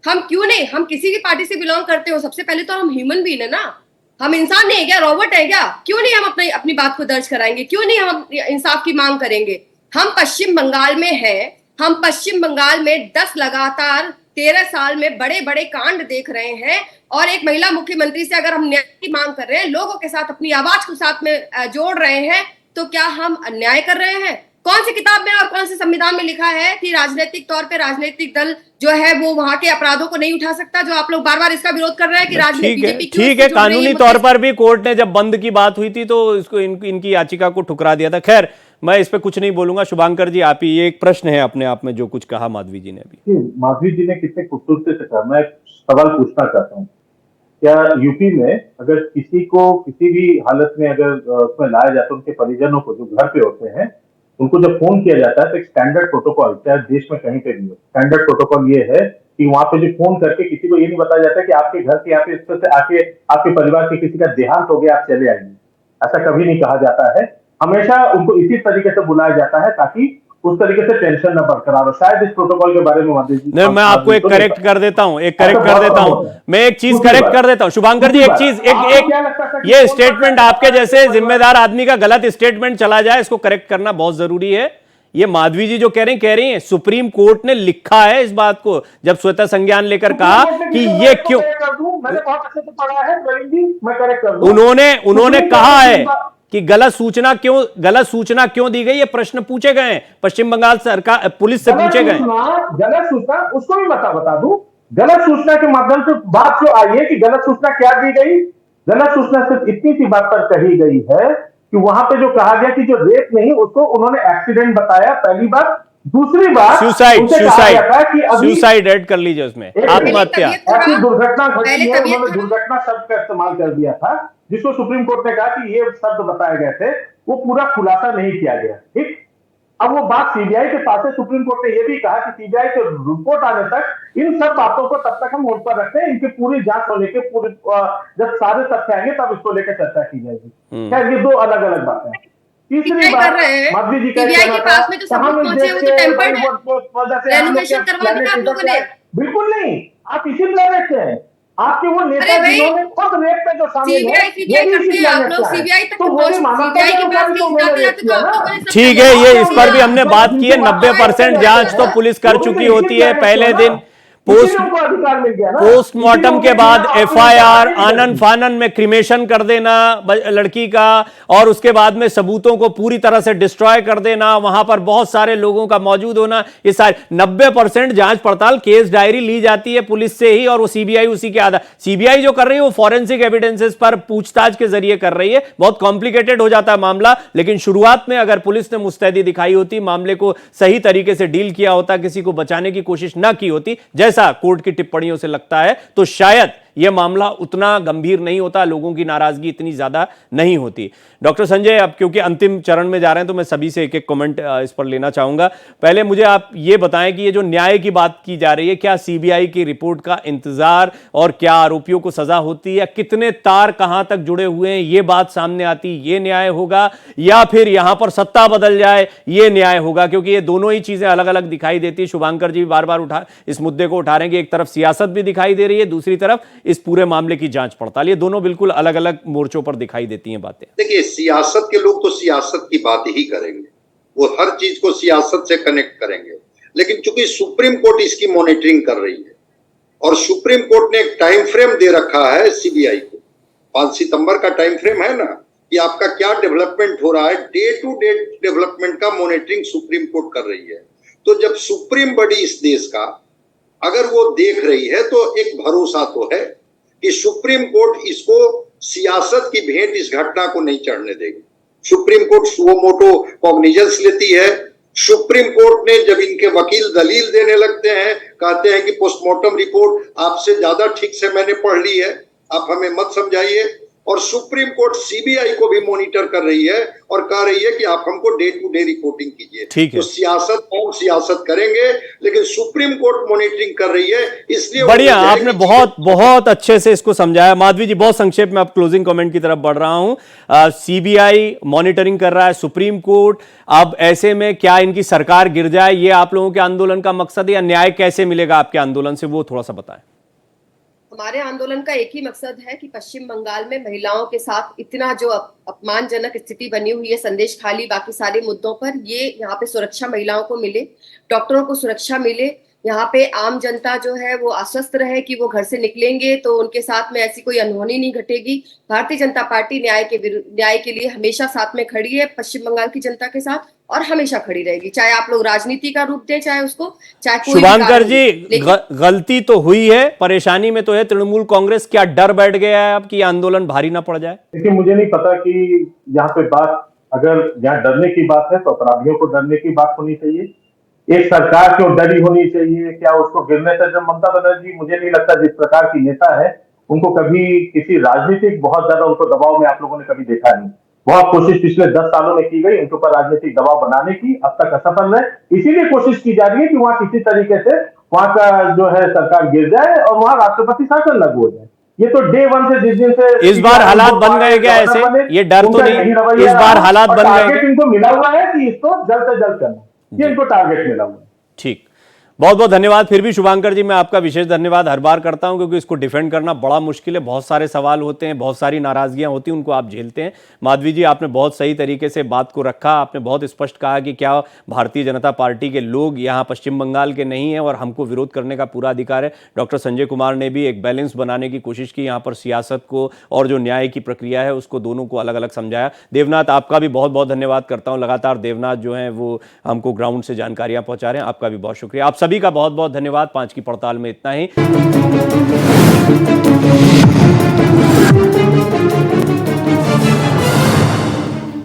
हम क्यों नहीं, हम किसी भी पार्टी से बिलोंग करते हो, सबसे पहले तो हम ह्यूमन बीइंग है ना, हम इंसान नहीं है क्या, रोबोट है क्या? क्यों नहीं हम अपनी बात को दर्ज कराएंगे, क्यों नहीं हम इंसाफ की मांग करेंगे? हम पश्चिम बंगाल में है, हम पश्चिम बंगाल में 10 लगातार 13 साल में बड़े बड़े कांड देख रहे हैं, और एक महिला मुख्यमंत्री से अगर हम न्याय की मांग कर रहे हैं, लोगों के साथ अपनी आवाज को साथ में जोड़ रहे हैं, तो क्या हम अन्याय कर रहे हैं? कौन सी किताब में और कौन से संविधान में लिखा है कि राजनीतिक तौर पे राजनीतिक दल जो है वो वहां के अपराधों को नहीं उठा सकता? जो आप लोग बार बार इसका विरोध कर रहे हैं कि बीजेपी ठीक है, कानूनी तौर पर भी कोर्ट ने जब बंद की बात हुई थी तो इसको इनकी याचिका को ठुकरा दिया था। खैर, मैं इस पे कुछ नहीं बोलूंगा। शुभांकर जी, आप ही, ये एक प्रश्न है अपने आप में जो कुछ कहा माधवी जी ने अभी। माधवी जी ने कितने खूबसूरती से कहा। मैं एक सवाल पूछना चाहता हूँ, क्या यूपी में अगर किसी को किसी भी हालत में अगर उसमें लाया जाता है, उनके परिजनों को जो घर पे होते हैं, उनको जब फोन किया जाता है तो एक स्टैंडर्ड प्रोटोकॉल, चाहे देश में कहीं पे भी हो, स्टैंडर्ड प्रोटोकॉल ये है कि वहां पे जो फोन करके किसी को ये नहीं बताया जाता कि आपके घर के यहाँ पे इस तरह से आके आपके परिवार के किसी का देहांत हो गया, आप चले आएंगे, ऐसा कभी नहीं कहा जाता है। हमेशा उनको इसी तरीके से बुलाया जाता है ताकि उस तरीके से टेंशन न बरकरार हो। शायद इस प्रोटोकॉल के बारे में नहीं, मैं आपको एक करेक्ट कर देता हूं, मैं एक चीज करेक्ट कर देता हूं। शुभांकर जी, एक चीज, ये स्टेटमेंट आपके जैसे जिम्मेदार आदमी का गलत स्टेटमेंट चला जाए, इसको करेक्ट करना बहुत जरूरी है। ये माधवी जी जो कह रही हैं, सुप्रीम कोर्ट ने लिखा है इस बात को, जब स्वतः संज्ञान लेकर कहा कि ये क्यों, मैंने बहुत अच्छे से पढ़ा है, मैं करेक्ट कर दूं। उन्होंने कहा है कि गलत सूचना क्यों दी गई, ये प्रश्न पूछे गए हैं, पश्चिम बंगाल सरकार पुलिस से पूछे गए। गलत सूचना उसको भी बता दूं, गलत सूचना के माध्यम से बात जो आई है कि गलत सूचना क्या दी गई। गलत सूचना सिर्फ इतनी सी बात पर कही गई है कि वहां पे जो कहा गया कि जो रेप नहीं, उसको उन्होंने एक्सीडेंट बताया, पहली बात। दूसरी बात, सुसाइड ऐड कर लीजिए उसमें, आत्महत्या। ऐसी दुर्घटना घटी है, उन्होंने दुर्घटना शब्द का इस्तेमाल कर दिया था, जिसको सुप्रीम कोर्ट ने कहा कि ये शब्द बताए गए थे, वो पूरा खुलासा नहीं किया गया। ठीक, अब वो बात सीबीआई के पास है। सुप्रीम कोर्ट ने यह भी कहा कि सीबीआई के रिपोर्ट आने तक इन सब बातों को तब तक हम होल्ड पर रखते हैं, इनकी पूरी जांच को लेकर पूरी जब सारे तथ्य आएंगे तब इसको लेकर चर्चा की जाएगी। खैर, ये दो अलग अलग बातें हैं। तीसरी बात, माधवी जी सीबीआई के पास में जो सबूत पहुंचे वो तो टेम्पर्ड है, रेनोवेशन करवा दिया आप लोगों ने। बिल्कुल नहीं, आप इसी प्लेनेट से हैं। आपके वो नेता जिन्होंने खुद रेप पे जो शामिल है, ठीक है, ये इस पर भी हमने बात की है। 90% जांच तो पुलिस कर चुकी होती है। पहले दिन पोस्टमार्टम के बाद एफआईआर, आनन फानन में क्रिमेशन कर देना लड़की का, और उसके बाद में सबूतों को पूरी तरह से डिस्ट्रॉय कर देना, वहां पर बहुत सारे लोगों का मौजूद होना, ये सारे 90% जांच पड़ताल, केस डायरी ली जाती है पुलिस से ही, और वो सीबीआई उसी के आधार, सीबीआई जो कर रही है वो फॉरेंसिक एविडेंसेस पर पूछताछ के जरिए कर रही है। बहुत कॉम्प्लिकेटेड हो जाता है मामला, लेकिन शुरुआत में अगर पुलिस ने मुस्तैदी दिखाई होती, मामले को सही तरीके से डील किया होता, किसी को बचाने की कोशिश ना की होती, जैसा कोर्ट की टिप्पणियों से लगता है, तो शायद यह मामला उतना गंभीर नहीं होता, लोगों की नाराजगी इतनी ज्यादा नहीं होती। डॉक्टर संजय, अब क्योंकि अंतिम चरण में जा रहे हैं तो मैं सभी से एक एक कमेंट इस पर लेना चाहूंगा। पहले मुझे आप ये बताएं कि ये जो न्याय की बात की जा रही है, क्या सीबीआई की रिपोर्ट का इंतजार, और क्या आरोपियों को सजा होती है, कितने तार कहां तक जुड़े हुए हैं, ये बात सामने आती, ये न्याय होगा, या फिर यहां पर सत्ता बदल जाए, ये न्याय होगा? क्योंकि ये दोनों ही चीजें अलग अलग दिखाई देती है। शुभांकर जी बार बार इस मुद्दे को उठा रहे हैं कि एक तरफ सियासत भी दिखाई दे रही है, दूसरी तरफ इस पूरे मामले की जांच पड़ताल, ये दोनों बिल्कुल अलग अलग मोर्चों पर दिखाई देती हैं बातें। देखिए, सियासत के लोग तो सियासत की बात ही करेंगे, वो हर चीज को सियासत से कनेक्ट करेंगे, लेकिन चूंकि सुप्रीम कोर्ट इसकी मॉनिटरिंग कर रही है और सुप्रीम कोर्ट ने एक टाइम फ्रेम दे रखा है सीबीआई को, 5 सितंबर का टाइम फ्रेम है ना, कि आपका क्या डेवलपमेंट हो रहा है, डे टू डे डेवलपमेंट का मॉनिटरिंग सुप्रीम कोर्ट कर रही है। तो जब सुप्रीम बॉडी इस देश का अगर वो देख रही है, तो एक भरोसा तो है कि सुप्रीम कोर्ट इसको सियासत की भेंट इस घटना को नहीं चढ़ने देगी। Supreme court suo motu cognizance लेती है। सुप्रीम कोर्ट ने जब इनके वकील दलील देने लगते हैं, कहते हैं कि पोस्टमार्टम रिपोर्ट आपसे ज्यादा ठीक से मैंने पढ़ ली है, आप हमें मत समझाइए, और सुप्रीम कोर्ट सीबीआई को भी मॉनिटर कर रही है और कह रही है कि आप हमको डे टू डे रिपोर्टिंग कीजिए। ठीक है। तो सियासत हम सियासत करेंगे, लेकिन सुप्रीम कोर्ट मॉनिटरिंग कर रही है, इसलिए बढ़िया, आपने बहुत बहुत अच्छे से इसको समझाया। माधवी जी, बहुत संक्षेप में, अब क्लोजिंग कमेंट की तरफ बढ़ रहा हूं। सीबीआई मॉनिटरिंग कर रहा है, सुप्रीम कोर्ट, अब ऐसे में क्या इनकी सरकार गिर जाए, ये आप लोगों के आंदोलन का मकसद है, या न्याय कैसे मिलेगा आपके आंदोलन से, वो थोड़ा सा बताएं। हमारे आंदोलन का एक ही मकसद है कि पश्चिम बंगाल में महिलाओं के साथ इतना जो अपमानजनक स्थिति बनी हुई है, संदेश खाली बाकी सारे मुद्दों पर, ये यहाँ पे सुरक्षा महिलाओं को मिले, डॉक्टरों को सुरक्षा मिले, यहाँ पे आम जनता जो है वो आश्वस्त रहे कि वो घर से निकलेंगे तो उनके साथ में ऐसी कोई अनहोनी नहीं घटेगी। भारतीय जनता पार्टी न्याय के लिए हमेशा साथ में खड़ी है, पश्चिम बंगाल की जनता के साथ, और हमेशा खड़ी रहेगी, चाहे आप लोग राजनीति का रूप दें, चाहे उसको, चाहे कोई शुभांकर जी, गलती तो हुई है, परेशानी में तो है तृणमूल कांग्रेस, क्या डर बैठ गया है अब कि आंदोलन भारी ना पड़ जाए? देखिए, मुझे नहीं पता कि यहाँ पे बात, अगर यहाँ डरने की बात है तो अपराधियों को डरने की बात होनी चाहिए, एक सरकार क्यों डरी होनी चाहिए, क्या उसको गिरने से? जब ममता बनर्जी, मुझे नहीं लगता जिस प्रकार की नेता है, उनको कभी किसी राजनीतिक बहुत ज्यादा उनको दबाव में आप लोगों ने कभी देखा नहीं। बहुत कोशिश पिछले 10 सालों में की गई उनके ऊपर राजनीतिक दबाव बनाने की, अब तक असफल है। इसीलिए कोशिश की जा रही है कि वहां किसी तरीके से वहां का जो है सरकार गिर जाए और वहां राष्ट्रपति शासन लागू हो जाए। ये तो डे वन से, जिस दिन से इस बार हालात बन गए क्या ऐसे? ये डर तो नहीं, इस बार हालात बन गए? इनको मिला हुआ है कि इसको जल्द से जल्द करना, ये इनको टारगेट मिला हुआ है। ठीक, बहुत बहुत धन्यवाद। फिर भी शुभांकर जी, मैं आपका विशेष धन्यवाद हर बार करता हूं, क्योंकि इसको डिफेंड करना बड़ा मुश्किल है, बहुत सारे सवाल होते हैं, बहुत सारी नाराजगियां होती हैं, उनको आप झेलते हैं। माधवी जी, आपने बहुत सही तरीके से बात को रखा, आपने बहुत स्पष्ट कहा कि क्या भारतीय जनता पार्टी के लोग यहाँ पश्चिम बंगाल के नहीं हैं और हमको विरोध करने का पूरा अधिकार है। डॉक्टर संजय कुमार ने भी एक बैलेंस बनाने की कोशिश की, यहाँ पर सियासत को और जो न्याय की प्रक्रिया है उसको, दोनों को अलग अलग समझाया। देवनाथ, आपका भी बहुत बहुत धन्यवाद करता हूँ, लगातार देवनाथ जो है वो हमको ग्राउंड से जानकारियाँ पहुँचा रहे हैं, आपका भी बहुत शुक्रिया। आप सभी का बहुत बहुत धन्यवाद। 5 की पड़ताल में इतना ही।